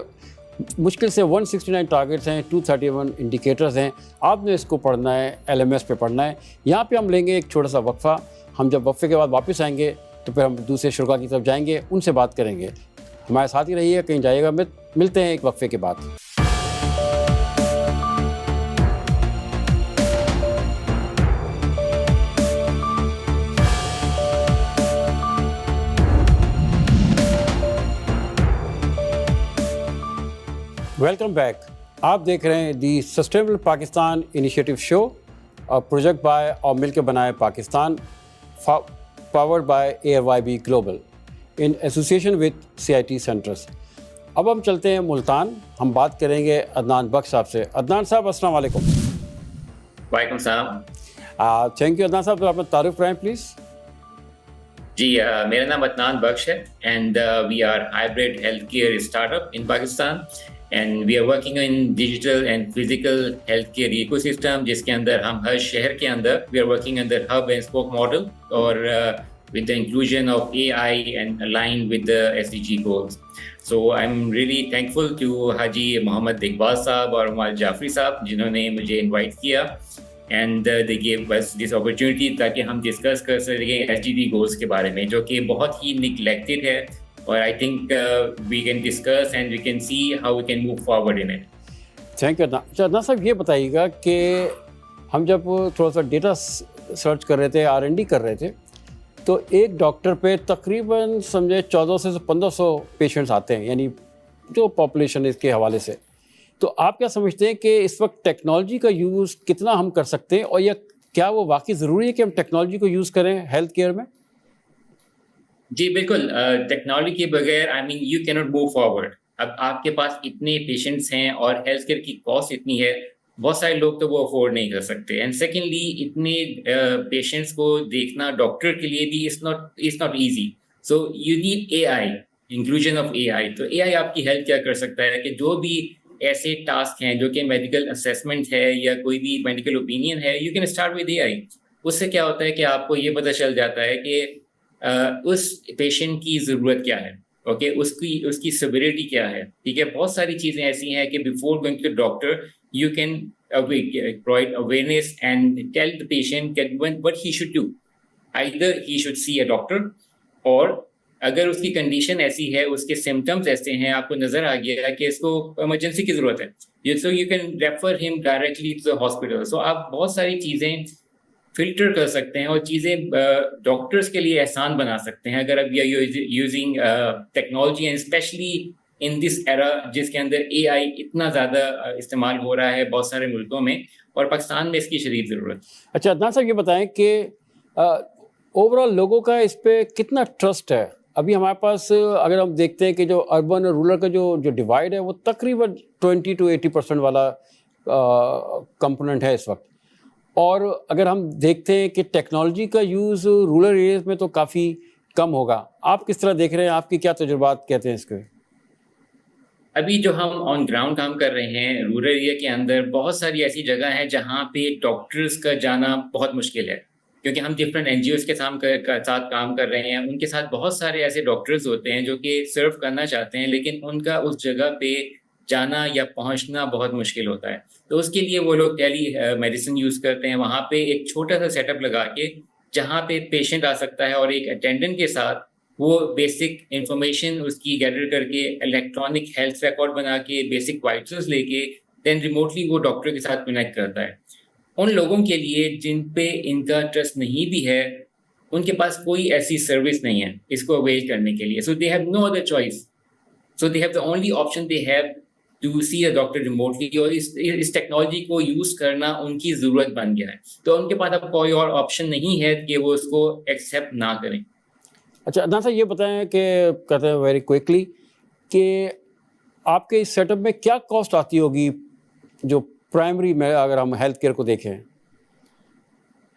مشکل سے 169 ٹارگیٹس ہیں, 231 انڈیکیٹرز ہیں, آپ نے اس کو پڑھنا ہے, LMS پہ پڑھنا ہے. یہاں پہ ہم لیں گے ایک چھوٹا سا وقفہ. ہم جب وقفے کے بعد واپس آئیں گے تو پھر ہم دوسرے شرکا کی طرف جائیں گے, ان سے بات کریں گے. ہمارے ساتھ ہی رہیے, کہیں جائے گا. ملتے ہیں ایک وقفے کے بعد. Welcome back. آپ دیکھ رہے ہیں the sustainable Pakistan initiative show, project by اور مل کے بنائے Pakistan, powered by ARYB global in association with CIT centres. اب ہم چلتے ہیں ملتان. ہم بات کریں گے عدنان بخش صاحب سے. عدنان صاحب السلام علیکم. وعلیکم السلام. تھینک یو عدنان صاحب, تو آپ نے تعارف کرائیں پلیز. جی, میرا نام عدنان بخش ہے and we are hybrid health care start up in Pakistan, and we are working in digital and physical health care ecosystem, جس کے اندر ہم ہر شہر کے اندر we are working under hub and spoke model, اور with the inclusion of AI and aligned with the SDG goals. So I'm really thankful to Haji Mohammad Iqbal Saab اور Amal Jafri صاحب جنہوں نے مجھے انوائٹ کیا, and they gave us this opportunity تاکہ ہم discuss کر سکیں SDG goals کے بارے میں, جو کہ بہت ہی neglected ہے, اور I think we can discuss and we can see how we can move forward in it. Thank you Adnan صاحب. یہ بتائیے گا کہ ہم جب تھوڑا سا ڈیٹا سرچ کر رہے تھے, R&D کر رہے تھے, تو ایک ڈاکٹر پہ تقریباً سمجھے 1400 سے 1500 پیشنٹس آتے ہیں, یعنی جو پاپولیشن اس کے حوالے سے. تو آپ کیا سمجھتے ہیں کہ اس وقت ٹیکنالوجی کا یوز کتنا ہم کر سکتے ہیں, اور یا کیا وہ واقعی ضروری ہے کہ ہم ٹیکنالوجی کو یوز کریں ہیلتھ کیئر میں؟ جی بالکل, ٹیکنالوجی کے بغیر یو کی ناٹ موو فارورڈ. اب آپ کے پاس اتنے پیشنٹس ہیں اور ہیلتھ کیئر کی کاسٹ اتنی ہے, بہت سارے لوگ تو وہ افورڈ نہیں کر سکتے. اینڈ سیکنڈلی اتنے پیشنٹس کو دیکھنا ڈاکٹر کے لیے بھی it's not easy. So you need AI, inclusion of AI. تو AI آپ کی ہیلپ کیا کر سکتا ہے کہ جو بھی ایسے ٹاسک ہیں جو کہ میڈیکل اسیسمنٹ ہے یا کوئی بھی میڈیکل اوپینین ہے, you can start with AI. اس سے کیا ہوتا ہے کہ آپ کو یہ پتہ چل جاتا ہے کہ اس پیشنٹ کی ضرورت کیا ہے, اوکے, اس کی سیویریٹی کیا ہے, ٹھیک ہے. بہت ساری چیزیں ایسی ہیں کہ before going to doctor you can provide awareness and tell the patient what he should do. Either he should see a doctor, or اگر اس کی کنڈیشن ایسی ہے, اس کے سمٹمس ایسے ہیں, آپ کو نظر آ گیا کہ اس کو ایمرجنسی کی ضرورت ہے, so you can refer him directly to the hospital. So آپ بہت ساری چیزیں فلٹر کر سکتے ہیں اور چیزیں ڈاکٹرس کے لیے آسان بنا سکتے ہیں اگر اب using technology, and specially in this era جس کے اندر AI اتنا زیادہ استعمال ہو رہا ہے بہت سارے ملکوں میں, اور پاکستان میں اس کی شدید ضرورت. اچھا عدنان صاحب, یہ بتائیں کہ اوور آل لوگوں کا اس پہ کتنا ٹرسٹ ہے؟ ابھی ہمارے پاس اگر ہم دیکھتے ہیں کہ جو اربن اور رورل کا جو ڈیوائڈ ہے وہ تقریباً 20 to 80% والا کمپوننٹ ہے اس وقت. اور اگر ہم دیکھتے ہیں کہ ٹیکنالوجی کا یوز رورل ایریاز میں تو کافی کم ہوگا. آپ کس طرح دیکھ رہے ہیں, آپ کی کیا تجربات کہتے ہیں اس کے؟ ابھی جو ہم آن گراؤنڈ کام کر رہے ہیں رورل ایریا کے اندر, بہت ساری ایسی جگہ ہیں جہاں پہ ڈاکٹرز کا جانا بہت مشکل ہے, کیونکہ ہم ڈفرینٹ NGOs کے ساتھ کام کر رہے ہیں. ان کے ساتھ بہت سارے ایسے ڈاکٹرز ہوتے ہیں جو کہ سرو کرنا چاہتے ہیں, لیکن ان کا اس جگہ پہ جانا یا پہنچنا بہت مشکل ہوتا ہے. تو اس کے لیے وہ لوگ ٹیلی میڈیسن یوز کرتے ہیں. وہاں پہ ایک چھوٹا سا سیٹ اپ لگا کے جہاں پہ پیشنٹ آ سکتا ہے اور ایک اٹینڈنٹ کے ساتھ وہ بیسک انفارمیشن اس کی گیدر کر کے الیکٹرانک ہیلتھ ریکارڈ بنا کے بیسک وائٹلز لے کے دین ریموٹلی وہ ڈاکٹر کے ساتھ کنیکٹ کرتا ہے. ان لوگوں کے لیے جن پہ ان کا ٹرسٹ نہیں بھی ہے, ان کے پاس کوئی ایسی سروس نہیں ہے اس کو اویل کرنے کے لیے. So they have no other choice. So they have the only option they have to see a doctor remotely, اور اس ٹیکنالوجی کو یوز کرنا ان کی ضرورت بن گیا ہے, تو ان کے پاس اب کوئی اور آپشن نہیں ہے کہ وہ اس کو ایکسیپٹ نہ کریں. اچھا عدنان صاحب یہ بتائیں کہ کہتے ہیں ویری کوئکلی کہ آپ کے اس سیٹ اپ میں کیا کاسٹ آتی ہوگی جو پرائمری میں اگر ہم ہیلتھ کیئر کو دیکھیں؟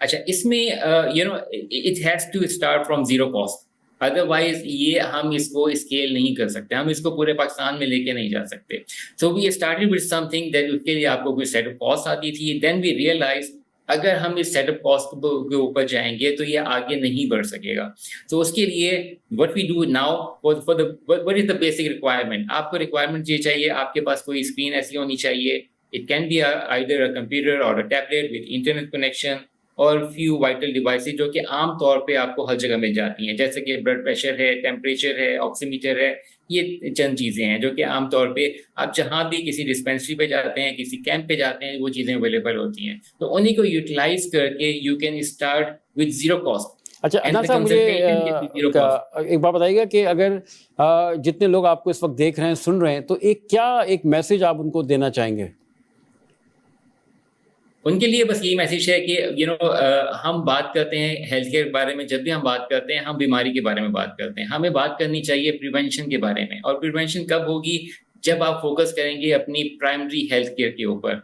اچھا, اس میں it has to start from zero cost, otherwise یہ ہم اس کو اسکیل نہیں کر سکتے, ہم اس کو پورے پاکستان میں لے کے نہیں جا سکتے. So we started with something that اس کے لیے آپ کو کوئی سیٹ اپ کاسٹ آتی تھی, دین وی ریئلائز اگر ہم اس سیٹ اپ کاسٹ کے اوپر جائیں گے تو یہ آگے نہیں بڑھ سکے گا. تو اس کے لیے what we do now what is the basic requirement, آپ کو ریکوائرمنٹ یہ چاہیے, آپ کے پاس کوئی اسکرین ایسی ہونی چاہیے, it can be either a computer or a tablet with internet connection, or few vital devices جو کہ عام طور پہ آپ کو ہر جگہ مل جاتی ہیں, جیسے کہ بلڈ پریشر ہے, ٹیمپریچر ہے, آکسی میٹر ہے, یہ چند چیزیں ہیں جو کہ عام طور پہ آپ جہاں بھی کسی ڈسپینسری پہ جاتے ہیں, کسی کیمپ پہ جاتے ہیں, وہ چیزیں اویلیبل ہوتی ہیں. تو انہیں کو یوٹیلائز کر کے you can start with zero cost. اچھا عدنان صاحب مجھے ایک بات بتائیے گا کہ اگر جتنے لوگ آپ کو اس وقت دیکھ رہے ہیں, سن رہے ہیں, تو ایک میسج آپ ان کو دینا چاہیں گے؟ ان کے لیے بس یہی میسج ہے کہ ہم بات کرتے ہیں ہیلتھ کیئر کے بارے میں, جب بھی ہم بات کرتے ہیں ہم بیماری کے بارے میں بات کرتے ہیں, ہمیں بات کرنی چاہیے پریونشن کے بارے میں. اور پریونشن کب ہوگی؟ جب آپ فوکس کریں گے اپنی پرائمری ہیلتھ کیئر کے اوپر.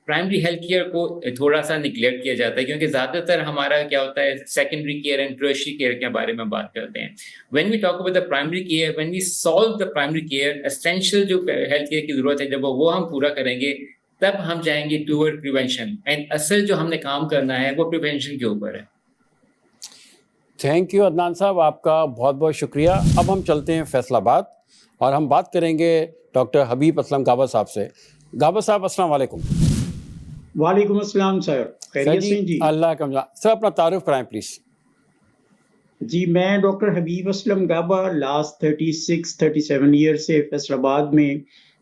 پرائمری ہیلتھ کیئر کو تھوڑا سا نگلیکٹ کیا جاتا ہے, کیونکہ زیادہ تر ہمارا کیا ہوتا ہے secondary care and tertiary care کے بارے میں بات کرتے ہیں. When we talk about the primary care, when we solve the primary care, essential جو ہیلتھ کیئر کی ضرورت ہے جب وہ ہم پورا کریں گے, تب ہم جائیں گے ٹوورڈ پریونشن. اینڈ اصل جو ہم نے کام کرنا ہے وہ پریونشن کے اوپر ہے. تھینک یو عدنان صاحب, آپ کا بہت بہت شکریہ. اب ہم چلتے ہیں فیصل آباد اور ہم بات کریں گے ڈاکٹر حبیب اسلم غابہ صاحب سے. غابہ صاحب السلام علیکم. وعلیکم السلام سر, خیریت سے جی؟ اللہ کا مزہ. سر اپنا تعارف کرائیں پلیز. جی میں ڈاکٹر حبیب اسلم غابہ لاسٹ 36-37 ایئر سے فیصل آباد میں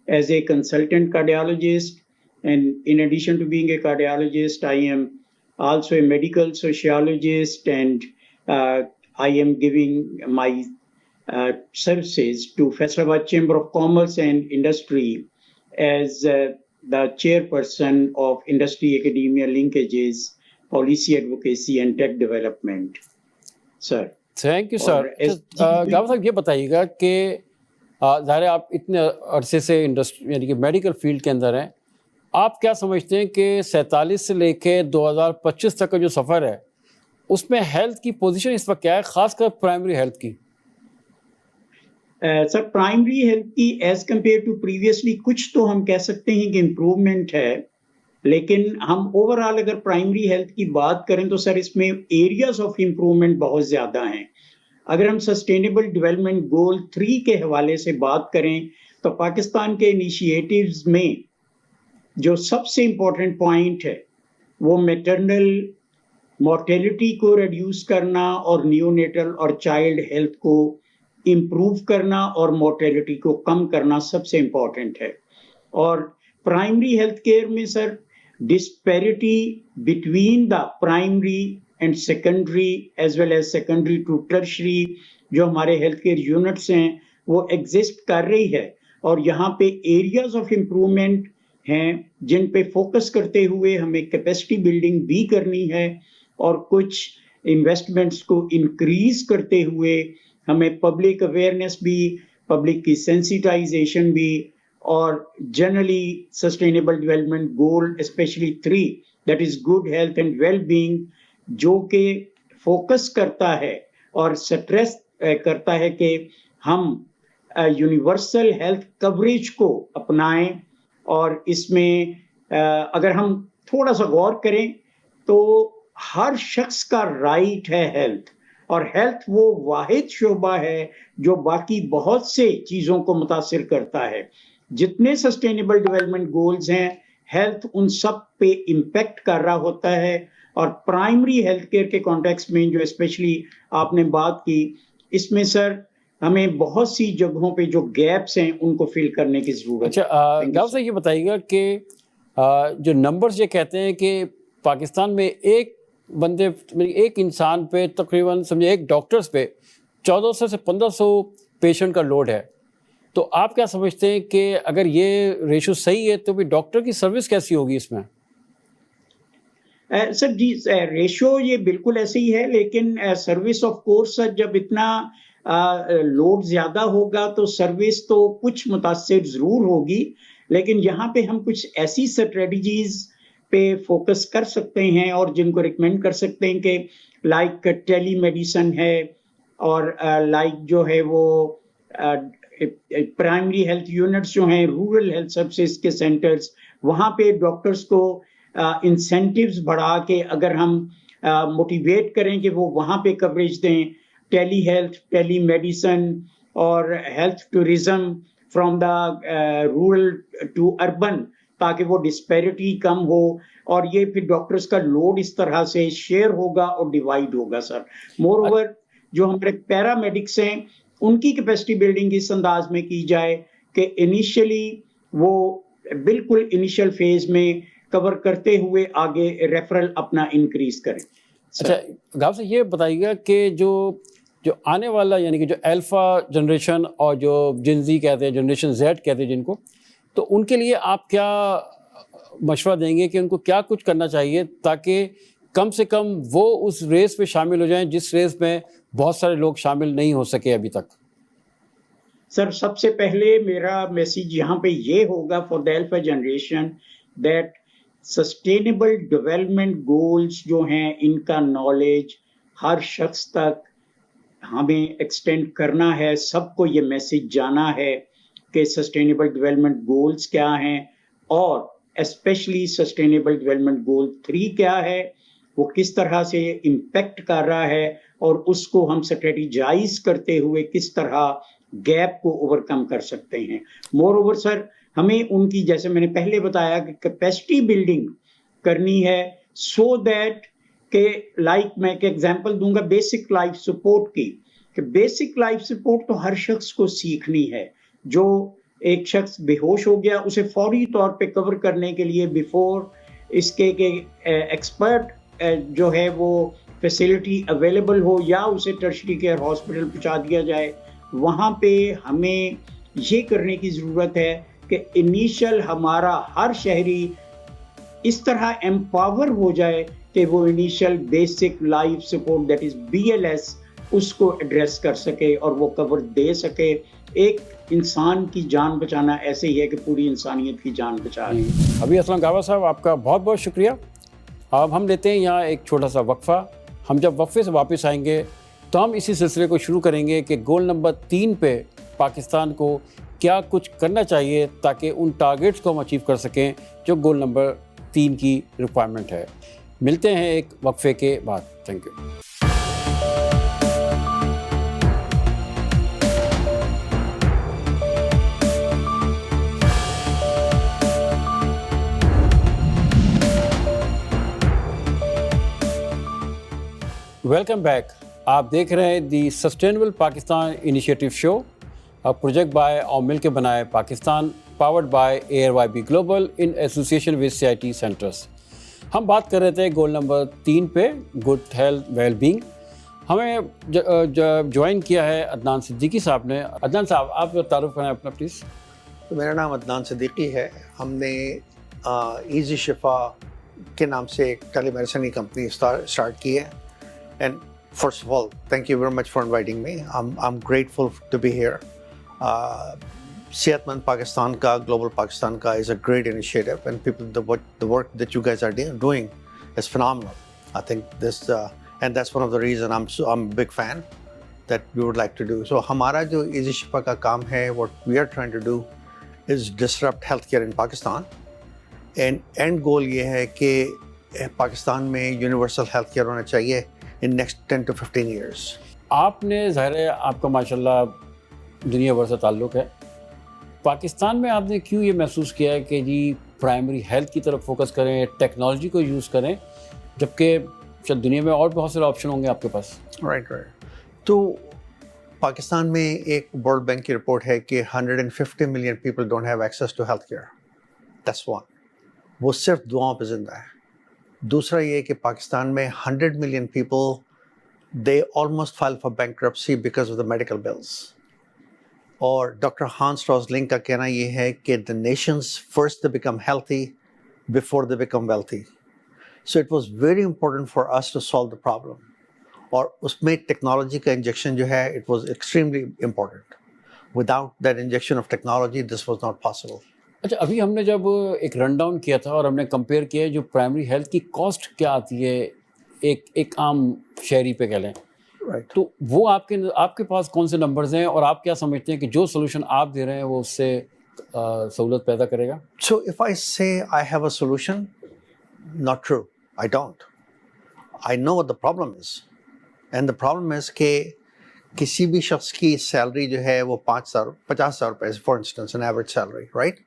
as a consultant cardiologist, and in addition to being a cardiologist, I am also a medical sociologist, and I am giving my services to Faisalabad Chamber of Commerce and Industry as the chairperson of Industry Academia Linkages, Policy Advocacy and Tech Development. Sir. Thank you, sir. غابہ صاحب یہ بتائیے گا کہ ظاہر آپ اتنے عرصے سے industry یعنی کہ میڈیکل فیلڈ کے اندر ہیں, آپ کیا سمجھتے ہیں کہ 47 سے لے کے 2025 تک کا جو سفر ہے اس میں ہیلتھ کی پوزیشن اس وقت کیا ہے, خاص کر پرائمری ہیلتھ کی؟ سر پرائمری ہیلتھ کی ایز کمپیئر ٹو پریویسلی کچھ تو ہم کہہ سکتے ہیں کہ امپروومنٹ ہے, لیکن ہم اوور آل اگر پرائمری ہیلتھ کی بات کریں تو سر اس میں ایریاز آف امپروومنٹ بہت زیادہ ہیں. اگر ہم سسٹینیبل ڈیولپمنٹ گول 3 کے حوالے سے بات کریں تو پاکستان کے انیشیٹیوز میں جو سب سے امپورٹنٹ پوائنٹ ہے وہ میٹرنل مورٹیلٹی کو ریڈیوس کرنا اور نیونیٹل اور چائلڈ ہیلتھ کو امپروو کرنا اور مورٹیلٹی کو کم کرنا سب سے امپورٹنٹ ہے. اور پرائمری ہیلتھ کیئر میں sir disparity between the primary and secondary as well as secondary to tertiary جو ہمارے ہیلتھ کیئر یونٹس ہیں وہ ایگزسٹ کر رہی ہے, اور یہاں پہ ایریاز آف امپروومنٹ ہیں جن پہ فوکس کرتے ہوئے ہمیں کیپیسٹی بلڈنگ بھی کرنی ہے, اور کچھ انویسٹمنٹس کو انکریز کرتے ہوئے ہمیں پبلک اویئرنیس بھی, پبلک کی سینسیٹائزیشن بھی, اور generally sustainable development goal specially 3 that is good health and well being, جو کہ فوکس کرتا ہے اور سٹریس کرتا ہے کہ ہم یونیورسل ہیلتھ کوریج کو اپنائیں. اور اس میں اگر ہم تھوڑا سا غور کریں تو ہر شخص کا رائٹ ہے ہیلتھ, اور ہیلتھ وہ واحد شعبہ ہے جو باقی بہت سے چیزوں کو متاثر کرتا ہے. جتنے سسٹینیبل ڈیولپمنٹ گولز ہیں ہیلتھ ان سب پہ امپیکٹ کر رہا ہوتا ہے, اور پرائمری ہیلتھ کیئر کے کانٹیکسٹ میں جو اسپیشلی آپ نے بات کی, اس میں سر ہمیں بہت سی جگہوں پہ جو گیپس ہیں ان کو فل کرنے کی ضرورت ہے. اچھا غابہ صاحب یہ بتائیے گا کہ جو نمبرز یہ کہتے ہیں کہ پاکستان میں ایک انسان پہ تقریباً سمجھے ایک ڈاکٹرز پہ 1400 سے 1500 پیشنٹ کا لوڈ ہے, تو آپ کیا سمجھتے ہیں کہ اگر یہ ریشو صحیح ہے تو بھی ڈاکٹر کی سروس کیسی ہوگی اس میں؟ سر جی ریشو یہ بالکل ایسے ہی ہے، لیکن سروس آف کورس جب اتنا لوڈ زیادہ ہوگا تو سروس تو کچھ متاثر ضرور ہوگی، لیکن یہاں پہ ہم کچھ ایسی اسٹریٹجیز پہ فوکس کر سکتے ہیں اور جن کو ریکمینڈ کر سکتے ہیں کہ لائک ٹیلی میڈیسن ہے، اور لائک جو ہے وہ پرائمری ہیلتھ یونٹس جو ہیں، رورل ہیلتھ سروسز کے سینٹرز، وہاں پہ ڈاکٹرز کو انسینٹیوز بڑھا کے اگر ہم موٹیویٹ کریں کہ وہ وہاں پہ کوریج دیں، ٹیلی ہیلتھ، ٹیلی میڈیسن اور health tourism from the rural to urban, تاکہ وہ ڈسپیرٹی کم ہو اور یہ پھر ڈاکٹرز کا لوڈ اس طرح سے شیئر ہوگا اور ڈیوائڈ ہوگا سر. مور اوور جو ہمارے پیرامیڈکس ہیں ان کی کیپیسٹی بلڈنگ اس انداز میں کی جائے کہ انیشلی وہ بالکل انیشل فیز میں کور کرتے ہوئے آگے ریفرل اپنا انکریز کریں. اچھا گاؤں سے یہ بتائیے گا کہ جو آنے والا یعنی کہ جو الفا جنریشن اور جو جنزی کہتے ہیں، جنریشن زیڈ کہتے ہیں جن کو، تو ان کے لیے آپ کیا مشورہ دیں گے کہ ان کو کیا کچھ کرنا چاہیے تاکہ کم سے کم وہ اس ریس میں شامل ہو جائیں جس ریس میں بہت سارے لوگ شامل نہیں ہو سکے ابھی تک؟ سر سب سے پہلے میرا میسیج یہاں پہ یہ ہوگا for the alpha generation that sustainable development goals جو ہیں ان کا نالج ہر شخص تک ہمیں ایکسٹینڈ کرنا ہے. سب کو یہ میسیج جانا ہے کہ سسٹینیبل ڈیولپمنٹ گولز کیا ہیں، اور اسپیشلی سسٹینیبل ڈیولپمنٹ گول 3 کیا ہے، وہ کس طرح سے امپیکٹ کر رہا ہے، اور اس کو ہم اسٹریٹجائز کرتے ہوئے کس طرح گیپ کو اوور کم کر سکتے ہیں. مور اوور سر ہمیں ان کی، جیسے میں نے پہلے بتایا، کہ کیپیسٹی بلڈنگ کرنی ہے سو دیٹ کہ لائک میں ایک ایگزامپل دوں گا بیسک لائف سپورٹ کی، کہ بیسک لائف سپورٹ تو ہر شخص کو سیکھنی ہے. جو ایک شخص بے ہوش ہو گیا اسے فوری طور پہ کور کرنے کے لیے بیفور اس کے کہ ایکسپرٹ جو ہے وہ فیسلٹی اویلیبل ہو یا اسے ٹرشری کیئر ہاسپٹل پہنچا دیا جائے، وہاں پہ ہمیں یہ کرنے کی ضرورت ہے کہ انیشل ہمارا ہر شہری اس طرح امپاور ہو جائے کہ وہ initial basic life support that is BLS اس کو ایڈریس کر سکے اور وہ کور دے سکے. ایک انسان کی جان بچانا ایسے ہی ہے کہ پوری انسانیت کی جان بچا رہی ہے. ابھی اسلم گاوا صاحب آپ کا بہت بہت شکریہ. اب ہم لیتے ہیں یہاں ایک چھوٹا سا وقفہ. ہم جب وقفے سے واپس آئیں گے تو ہم اسی سلسلے کو شروع کریں گے کہ گول نمبر 3 پہ پاکستان کو کیا کچھ کرنا چاہیے تاکہ ان ٹارگیٹس کو ہم اچیو کر سکیں جو گول نمبر 3 کی ریکوائرمنٹ ہے. ملتے ہیں ایک وقفے کے بعد. Thank you. Welcome back. آپ دیکھ رہے ہیں the sustainable Pakistan initiative show, project by اور مل کے بنائے Pakistan, powered by ARYB global in association with CIT centres. ہم بات کر رہے تھے گول نمبر 3 پہ، گڈ ہیلتھ ویل بینگ. ہمیں جوائن کیا ہے عدنان صدیقی صاحب نے. عدنان صاحب آپ تعارف کریں اپنا پلیز. میرا نام عدنان صدیقی ہے. ہم نے ایزی شفا کے نام سے ایک ٹیلی میڈیسن کی کمپنی اسٹارٹ کی ہے. And first of all, thank you very much for inviting me. I'm grateful to be here. Sehatmand Pakistan ka, Global Pakistan ka is a great initiative, and the work that you guys are doing is phenomenal. I think this, and that's one of the reasons I'm a big fan that we would like to do. So ہمارا جو Easy Shifa کا کام ہے, what we are trying to do is disrupt healthcare in Pakistan. And end goal یہ ہے کہ پاکستان میں universal healthcare ہونا چاہیے in next 10 to 15 years. آپ نے ظاہر ہے آپ کا ماشاءاللہ دنیا بھر سے تعلق ہے. پاکستان میں آپ نے کیوں یہ محسوس کیا ہے کہ جی پرائمری ہیلتھ کی طرف فوکس کریں، ٹیکنالوجی کو یوز کریں، جبکہ شاید دنیا میں اور بہت سارے آپشن ہوں گے آپ کے پاس؟ رائٹ. تو پاکستان میں ایک ورلڈ بینک کی رپورٹ ہے کہ 150 million people don't have access to health care. That's one. وہ صرف دعاؤں پہ زندہ ہے. دوسرا یہ کہ پاکستان میں 100 million people they almost file for bankruptcy because of the medical bills. اور ڈاکٹر ہانس روزلنگ کا کہنا یہ ہے کہ the nations first they become healthy before they become wealthy. So it was very important for us to solve the problem. اور اس میں technology کا injection جو ہے it was extremely important. Without that injection of technology, this was not possible. اچھا ابھی ہم نے جب ایک رن ڈاؤن کیا تھا اور ہم نے کمپیئر کیا جو پرائمری ہیلتھ کی کاسٹ کیا آتی ہے ایک عام شہری پہ کہہ لیں Right. تو وہ آپ کے پاس کون سے نمبرز ہیں اور آپ کیا سمجھتے ہیں کہ جو سولوشن آپ دے رہے ہیں وہ اس سے سہولت پیدا کرے گا؟ So if I say I have a solution, not true. I don't. I know what the problem is. And the problem is کہ کسی بھی شخص کی سیلری جو ہے وہ 50,000 روپے for instance an average salary, right?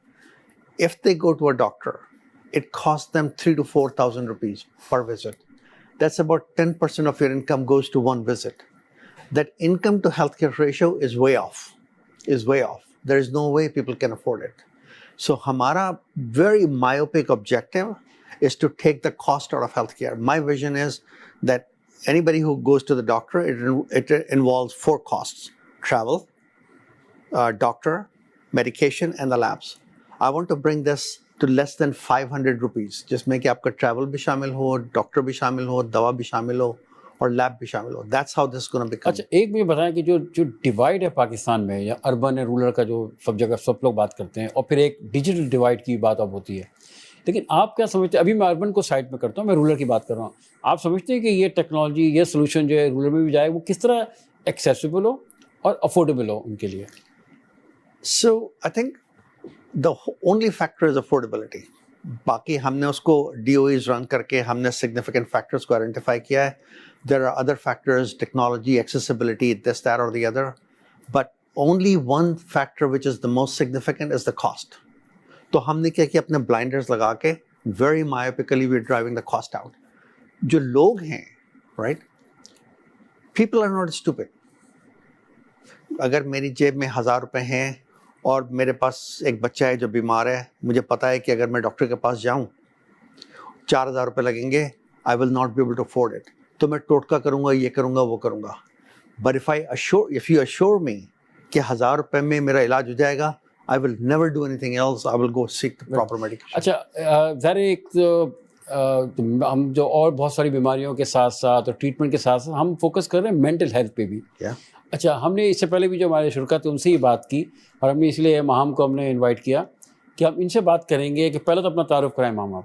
If they go to a doctor, it costs them 3,000 to 4,000 rupees per visit. That's about 10% of your income goes to one visit. That income to healthcare ratio is way off. There is no way people can afford it. So ہمارا very myopic objective is to take the cost out of healthcare. My vision is that anybody who goes to the doctor, it involves 4 costs: travel, doctor, medication, and the labs. I want to bring this to less than 500 rupees, جس میں کہ آپ کا travel بھی شامل ہو، doctor بھی شامل ہو، دوا بھی شامل ہو اور لیب بھی شامل ہو. That's how this is going to become. اچھا ایک مجھے بتائیں کہ جو ڈیوائڈ ہے پاکستان میں یا اربن ہے رورل کا جو سب جگہ سب لوگ بات کرتے ہیں اور پھر ایک ڈیجیٹل ڈیوائڈ کی بات اب ہوتی ہے، لیکن آپ کیا سمجھتے ہیں؟ ابھی میں اربن کو سائڈ میں کرتا ہوں، میں رورل کی بات کر رہا ہوں. آپ سمجھتے ہیں کہ یہ ٹیکنالوجی یہ سولوشن جو ہے رورل میں بھی جائے وہ کس طرح ایکسیسیبل ہو اور افورڈیبل ہو ان کے لیے؟ So I think the only factor is affordability. باقی ہم نے اس کو DOEs رن کر کے ہم نے significant factors کو identify کیا ہے. There are other factors, technology, accessibility, this, that or the other. But only one factor which is the most significant is the cost. تو ہم نے کیا کہ اپنے blinders لگا کے very myopically we're driving the cost out. جو لوگ ہیں, right? People are not stupid. اگر میری جیب میں 1,000 روپے ہیں اور میرے پاس ایک بچہ ہے جو بیمار ہے, مجھے پتا ہے کہ اگر میں ڈاکٹر کے پاس جاؤں 4,000 روپے لگیں گے, I will not be able to afford it. تو میں ٹوٹکا کروں گا, یہ کروں گا, وہ کروں گا. But if you assure me کہ 1,000 روپے میں میرا علاج ہو جائے گا, I will never do anything else. I will go seek the proper medication. اچھا ظاہر ایک ہم جو اور بہت ساری بیماریوں کے ساتھ ساتھ اور ٹریٹمنٹ کے ساتھ ساتھ ہم فوکس کر رہے ہیں مینٹل ہیلتھ پہ بھی. اچھا ہم نے اس سے پہلے بھی جو ہمارے شرکا تھے ان سے ہی بات کی اور ہم نے اس لیے ماہم کو ہم نے انوائٹ کیا کہ ہم ان سے بات کریں گے کہ پہلے تو اپنا تعارف کرائیں ماہم آپ.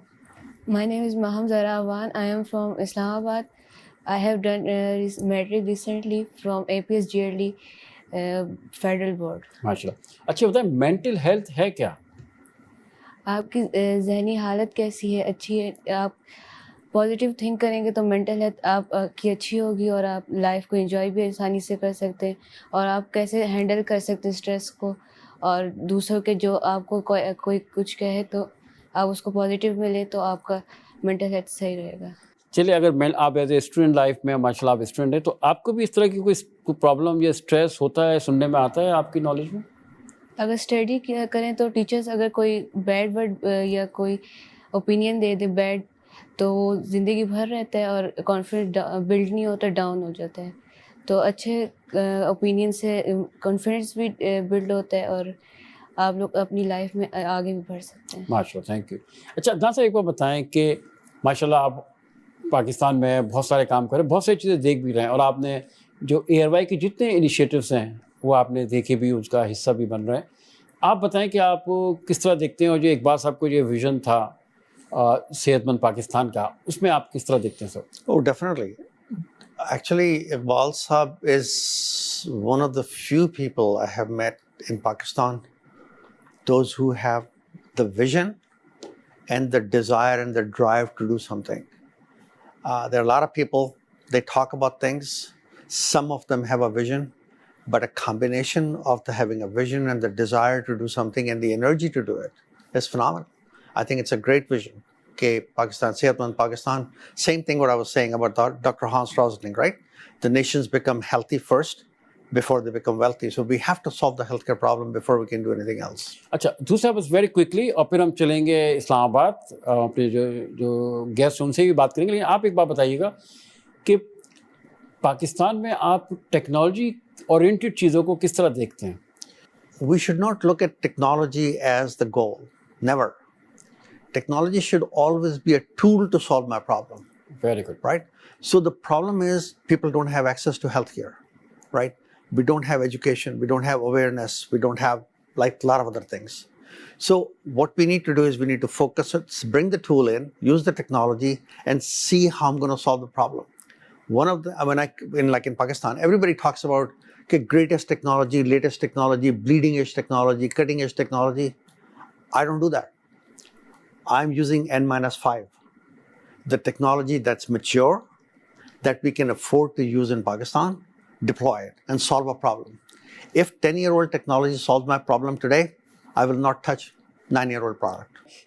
My name is Maham Zara Awan. I am from Islamabad. I have done metric recently from APS GLD Federal Board. ماشاء اللہ. اچھا بتائیں مینٹل ہیلتھ ہے کیا؟ آپ کی ذہنی حالت کیسی ہے؟ اچھی ہے؟ آپ پازیٹیو تھنک کریں گے تو مینٹل ہیلتھ آپ کی اچھی ہوگی اور آپ لائف کو انجوائے بھی آسانی سے کر سکتے ہیں اور آپ کیسے ہینڈل کر سکتے ہیں اسٹریس کو, اور دوسروں کے جو آپ کو کوئی کچھ کہے تو آپ اس کو پازیٹیو میں لیں تو آپ کا مینٹل ہیلتھ صحیح رہے گا. چلیے اگر آپ ایز اے اسٹوڈنٹ لائف میں ماشاء اللہ آپ اسٹوڈنٹ ہیں تو آپ کو بھی اس طرح کی کوئی پرابلم یا اسٹریس ہوتا ہے, سننے میں آتا ہے آپ کی نالج میں؟ اگر اسٹڈی کریں تو ٹیچرس اگر کوئی بیڈ ورڈ یا کوئی اوپینین دے دے بیڈ تو وہ زندگی بھر رہتا ہے اور کانفیڈنس بلڈ نہیں ہوتا, ڈاؤن ہو جاتا ہے. تو اچھے اوپینین سے کانفیڈنس بھی بلڈ ہوتا ہے اور آپ لوگ اپنی لائف میں آگے بھی بڑھ سکتے ہیں. ماشاء اللہ, تھینک یو. اچھا عدنان صاحب ایک بار بتائیں کہ ماشاء اللہ آپ پاکستان میں بہت سارے کام کر رہے ہیں, بہت ساری چیزیں دیکھ بھی رہے ہیں اور آپ نے جو ARY کے جتنے انیشیٹوس ہیں وہ آپ نے دیکھے بھی, اس کا حصہ بھی بن رہے ہیں. آپ بتائیں کہ آپ کس طرح دیکھتے ہیں اور جو اقبال صاحب کو جو ویژن تھا صحت مند پاکستان کا, اس میں آپ کس طرح دیکھتے ہیں سر؟ Oh, definitely. Actually, Iqbal Saab is one of the few people I have met in Pakistan, those who have the vision and the desire and the drive to do something. There are a lot of people, they talk about things. Some of them have a vision, but a combination of the having a vision and the desire to do something and the energy to do it is phenomenal. I think it's a great vision. کہ پاکستان, صحت مند Pakistan, same thing what I was saying about Dr. Hans Rosling, right? The nations become healthy first before they become wealthy. So we have to solve the healthcare problem before we can do anything else. اچھا دوسرا بس very quickly اور پھر ہم چلیں گے اسلام آباد, اپنے جو گیسٹ ان سے بھی بات کریں گے, لیکن آپ ایک بات بتائیے گا کہ پاکستان میں آپ ٹیکنالوجی اورینٹیڈ چیزوں کو کس طرح دیکھتے ہیں؟ we should not look at technology as the goal. Never. Technology should always be a tool to solve my problem. Very good. Right? So the problem is people don't have access to healthcare, right? We don't have education, we don't have awareness, we don't have like a lot of other things. So what we need to do is we need to focus it, bring the tool in, use the technology, and see how I'm going to solve the problem. One of the, in Pakistan, everybody talks about greatest technology, latest technology, bleeding edge technology, cutting edge technology. I don't do that. I'm using N-5, the technology that's mature, that we can afford to use in Pakistan, deploy it and solve a problem. If 10-year-old technology solves my problem today, I will not touch 9-year-old product.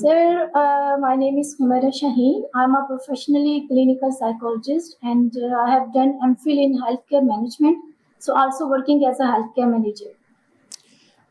Sir, my name is Humaira Shaheen. I'm a professionally clinical psychologist and I have done MPhil in healthcare management. So also working as a healthcare manager.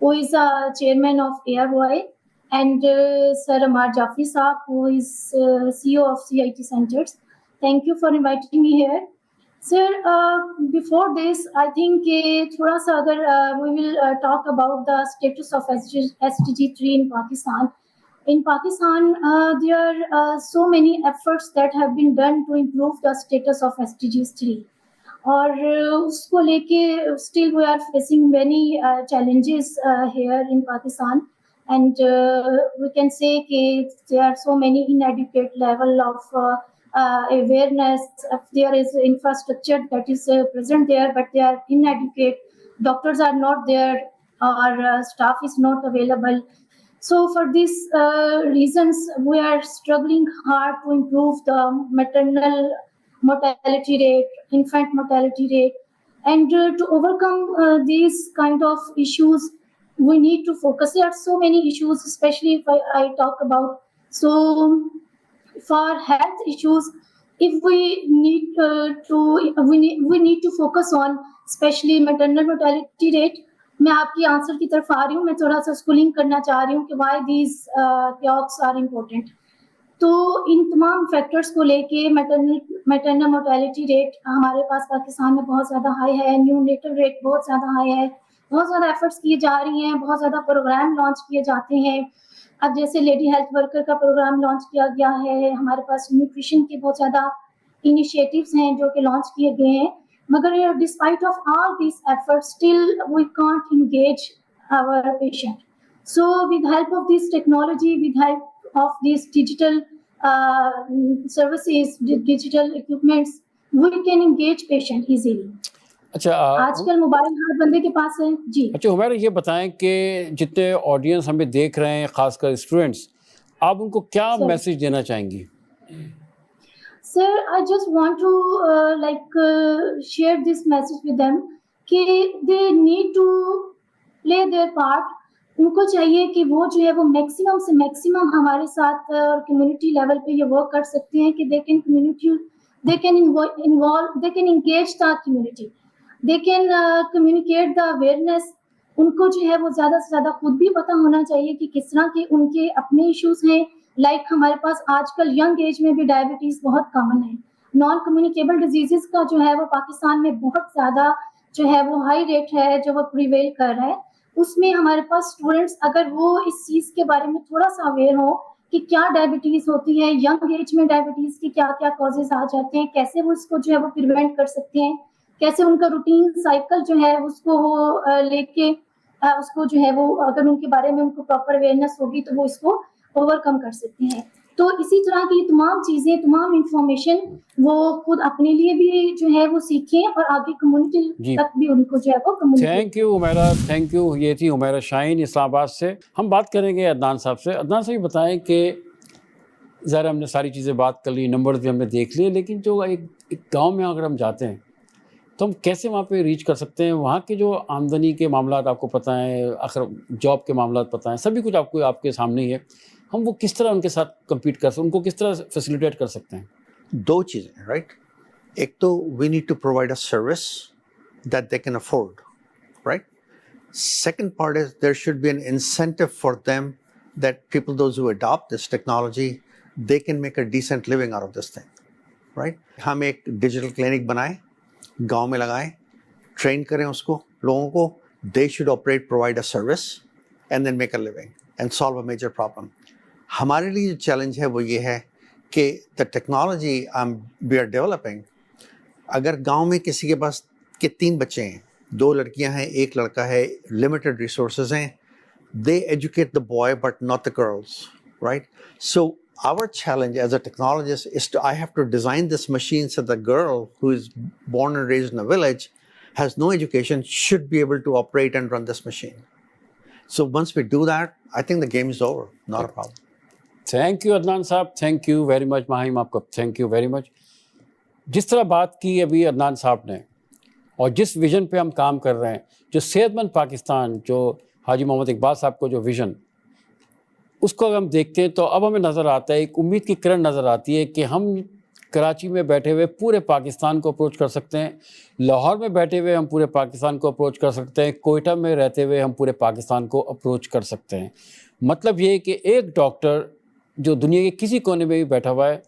who is a chairman of ARY, and Sir Amar Jafri Saab, who is CEO of CIT Centers. Thank you for inviting me here. Sir, before this, I think thoda sa agar we will talk about the status of SDG 3 in Pakistan. In Pakistan, there are so many efforts that have been done to improve the status of SDGs 3. اور اس کو لے کے still we are facing many challenges here in Pakistan and we can say کہ there are so many inadequate level of awareness. There is infrastructure that is present there, but they are inadequate. Doctors are not there or staff is not available. So for these reasons, we are struggling hard to improve the maternal mortality rate, infant mortality rate, and to overcome these kind of issues, we need to focus. There are so many issues, especially if I talk about. So for health issues, if we need we need to focus on especially maternal mortality rate. میں آپ کی answer کی طرف آ رہی ہوں. میں تھوڑا سا اسکولنگ کرنا چاہ رہی ہوں کہ وائی دیز کیوکس آر امپورٹنٹ. تو ان تمام فیکٹرز کو لے کے میٹرنل مورٹیلٹی ریٹ ہمارے پاس پاکستان میں بہت زیادہ ہائی ہے, نیو نیٹل ریٹ بہت زیادہ ہائی ہے, بہت زیادہ ایفرٹس کیے جا رہی ہیں, بہت زیادہ پروگرام لانچ کیے جاتے ہیں. اب جیسے لیڈی ہیلتھ ورکر کا پروگرام لانچ کیا گیا ہے, ہمارے پاس نیوٹریشن کے بہت زیادہ انیشیٹوز ہیں جو کہ لانچ کیے گئے ہیں, مگر despite of all these efforts still we can't engage our patient. So with help of this technology, with help of these digital services, digital equipments, we can engage patient easily. اچھا, آج کل mobile ہر بندے کے پاس ہے. جی اچھا ہمارا یہ بتائیں کہ جتنے آڈینس ہمیں دیکھ رہے ہیں, خاص کر اسٹوڈنٹس, آپ ان کو کیا میسج دینا چاہیں گی؟ Sir, I just want to share this message with them کہ they need to play their part. ان کو چاہیے کہ وہ جو ہے وہ میکسیمم سے میکسیمم ہمارے ساتھ اور کمیونٹی لیول پہ یہ ورک کر سکتے ہیں کہ they can engage the community, they can communicate the awareness. ان کو جو ہے وہ زیادہ سے زیادہ خود بھی پتہ ہونا چاہیے کہ کس طرح کے ان کے اپنے ایشوز ہیں. لائک ہمارے پاس آج کل ینگ ایج میں بھی ڈائبٹیز بہت کامن ہے. نان کمیونیکیبل ڈیزیزز کا جو ہے وہ پاکستان میں بہت زیادہ جو ہے وہ ہائی ریٹ ہے جو وہ پریویل کر رہا ہے. اس میں ہمارے پاس اسٹوڈنٹس اگر وہ اس چیز کے بارے میں تھوڑا سا اویئر ہو کہ کیا ڈائبٹیز ہوتی ہے, ینگ ایج میں ڈائبٹیز کے کیا کیا کازز آ جاتے ہیں, کیسے وہ اس کو جو ہے وہ پریونٹ کر سکتے ہیں, کیسے ان کا روٹین سائیکل جو ہے اس کو وہ لے کے اس کو جو ہے وہ اگر ان کے بارے میں ان کو پراپر اویئرنیس ہوگی تو وہ اس کو اوور کم کر سکتے ہیں. تو اسی طرح کی تمام چیزیں, تمام انفارمیشن وہ خود اپنے لیے بھی جو ہے وہ سیکھیں اور آگے کمیونٹی تک بھی ان کو جو ہے وہ communicate. Thank you Umera, thank you. یہ تھی عمیرہ شاہین اسلام آباد سے. ہم بات کریں گے عدنان صاحب سے. عدنان صاحب یہ بتائیں کہ ظاہر ہم نے ساری چیزیں بات کر لی, نمبرز بھی ہم نے دیکھ لیے, لیکن جو ایک گاؤں میں اگر ہم جاتے ہیں تو ہم کیسے وہاں پہ ریچ کر سکتے ہیں؟ وہاں کے جو آمدنی کے معاملات آپ کو پتہ ہیں, آخر جاب کے معاملات پتہ ہیں, سبھی کچھ آپ کے سامنے ہی ہے. ہم وہ کس طرح ان کے ساتھ کمپیٹ کر سکتے ہیں, ان کو کس طرح فیسیلیٹیٹ کر سکتے ہیں؟ دو چیزیں, رائٹ. ایک تو we need to provide a service that they can afford, right. Second part is there should be an incentive for them that people those who adapt this technology they can make a decent living out of this thing, right. ہم ایک digital clinic بنائیں, گاؤں میں لگائیں, train کریں اس کو, لوگوں کو. They should operate, provide a service and then make a living and solve a major problem. ہمارے لیے جو چیلنج ہے وہ یہ ہے کہ the technology we are developing, اگر گاؤں میں کسی کے پاس کے 3 بچے ہیں, 2 لڑکیاں ہیں, 1 لڑکا ہے, لمیٹڈ ریسورسز ہیں, they educate the boy but not the girls, right. So our challenge as a technologist is I have to design this machine so the girl who is born and raised in a village has no education should be able to operate and run this machine. So once we do that, I think the game is over, not a problem. Thank you Adnan صاحب, thank you very much. ماہیم آپ کو thank you very much. جس طرح بات کی ابھی عدنان صاحب نے اور جس ویژن پہ ہم کام کر رہے ہیں, جو صحت مند پاکستان, جو حاجی محمد اقبال صاحب کو جو ویژن, اس کو اگر ہم دیکھتے ہیں تو اب ہمیں نظر آتا ہے, ایک امید کی کرن نظر آتی ہے کہ ہم کراچی میں بیٹھے ہوئے پورے پاکستان کو اپروچ کر سکتے ہیں, لاہور میں بیٹھے ہوئے ہم پورے پاکستان کو اپروچ کر سکتے ہیں, کوئٹہ میں رہتے ہوئے ہم پورے پاکستان کو اپروچ کر سکتے ہیں. مطلب یہ کہ ایک ڈاکٹر جو دنیا کے کسی کونے میں بھی بیٹھا ہوا ہے,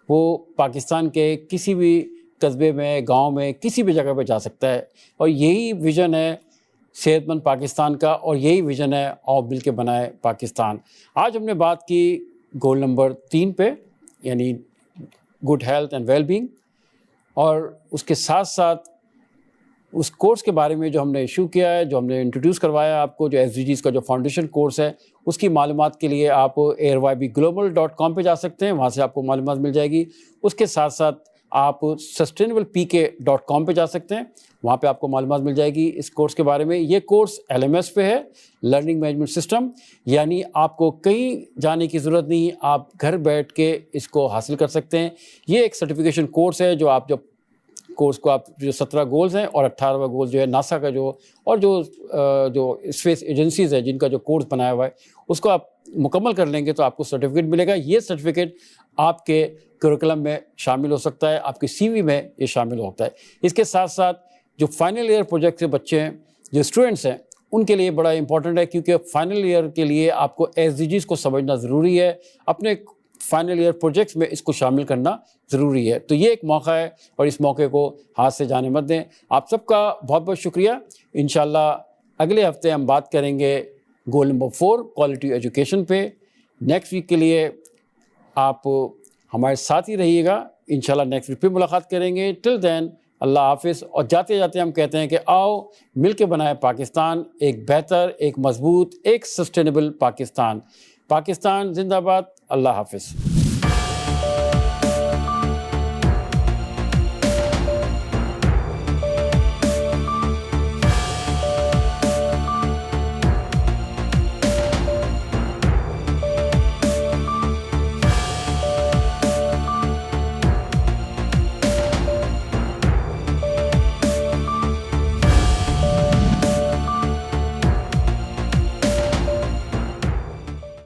وہ پاکستان کے کسی بھی قصبے میں, گاؤں میں, کسی بھی جگہ پہ جا سکتا ہے. اور یہی ویژن ہے صحت مند پاکستان کا, اور یہی ویژن ہے آؤ مل کے بنائے پاکستان. آج ہم نے بات کی گول نمبر 3 پہ, یعنی good health and well being, اور اس کے ساتھ ساتھ اس کورس کے بارے میں جو ہم نے ایشو کیا ہے, جو ہم نے انٹروڈیوس کروایا آپ کو, جو SDGs کا جو فاؤنڈیشن کورس ہے, اس کی معلومات کے لیے آپ airybglobal.com پہ جا سکتے ہیں, وہاں سے آپ کو معلومات مل جائے گی. اس کے ساتھ ساتھ آپ sustainablepk.com پہ جا سکتے ہیں, وہاں پہ آپ کو معلومات مل جائے گی اس کورس کے بارے میں. یہ کورس LMS پہ ہے, لرننگ مینجمنٹ سسٹم, یعنی آپ کو کہیں جانے کی ضرورت نہیں, آپ گھر بیٹھ کے اس کو حاصل کر سکتے ہیں. یہ ایک سرٹیفکیشن کورس ہے جو آپ کورس کو آپ جو 17 گولز ہیں اور 18واں گول جو ہے ناسا کا جو, اور جو اسپیس ایجنسیز ہے جن کا جو کورس بنایا ہوا ہے, اس کو آپ مکمل کر لیں گے تو آپ کو سرٹیفکیٹ ملے گا. یہ سرٹیفکیٹ آپ کے کریکولم میں شامل ہو سکتا ہے, آپ کی CV میں یہ شامل ہوتا ہے. اس کے ساتھ ساتھ جو فائنل ایئر پروجیکٹ کے بچے ہیں, جو اسٹوڈنٹس ہیں, ان کے لیے بڑا امپورٹنٹ ہے, کیونکہ فائنل ایئر کے لیے آپ کو SDGs کو سمجھنا ضروری ہے, اپنے فائنل ایئر پروجیکٹس میں اس کو شامل کرنا ضروری ہے. تو یہ ایک موقع ہے, اور اس موقع کو ہاتھ سے جانے مت دیں. آپ سب کا بہت بہت شکریہ. انشاءاللہ اگلے ہفتے ہم بات کریں گے گول نمبر 4 کوالٹی ایجوکیشن پہ. نیکسٹ ویک کے لیے آپ ہمارے ساتھ ہی رہیے گا. انشاءاللہ نیکسٹ ویک پہ ملاقات کریں گے. ٹل دین اللہ حافظ. اور جاتے جاتے ہم کہتے ہیں کہ آؤ مل کے بنائے پاکستان, ایک بہتر, ایک مضبوط, ایک سسٹینیبل پاکستان. پاکستان زندہ باد. اللہ حافظ.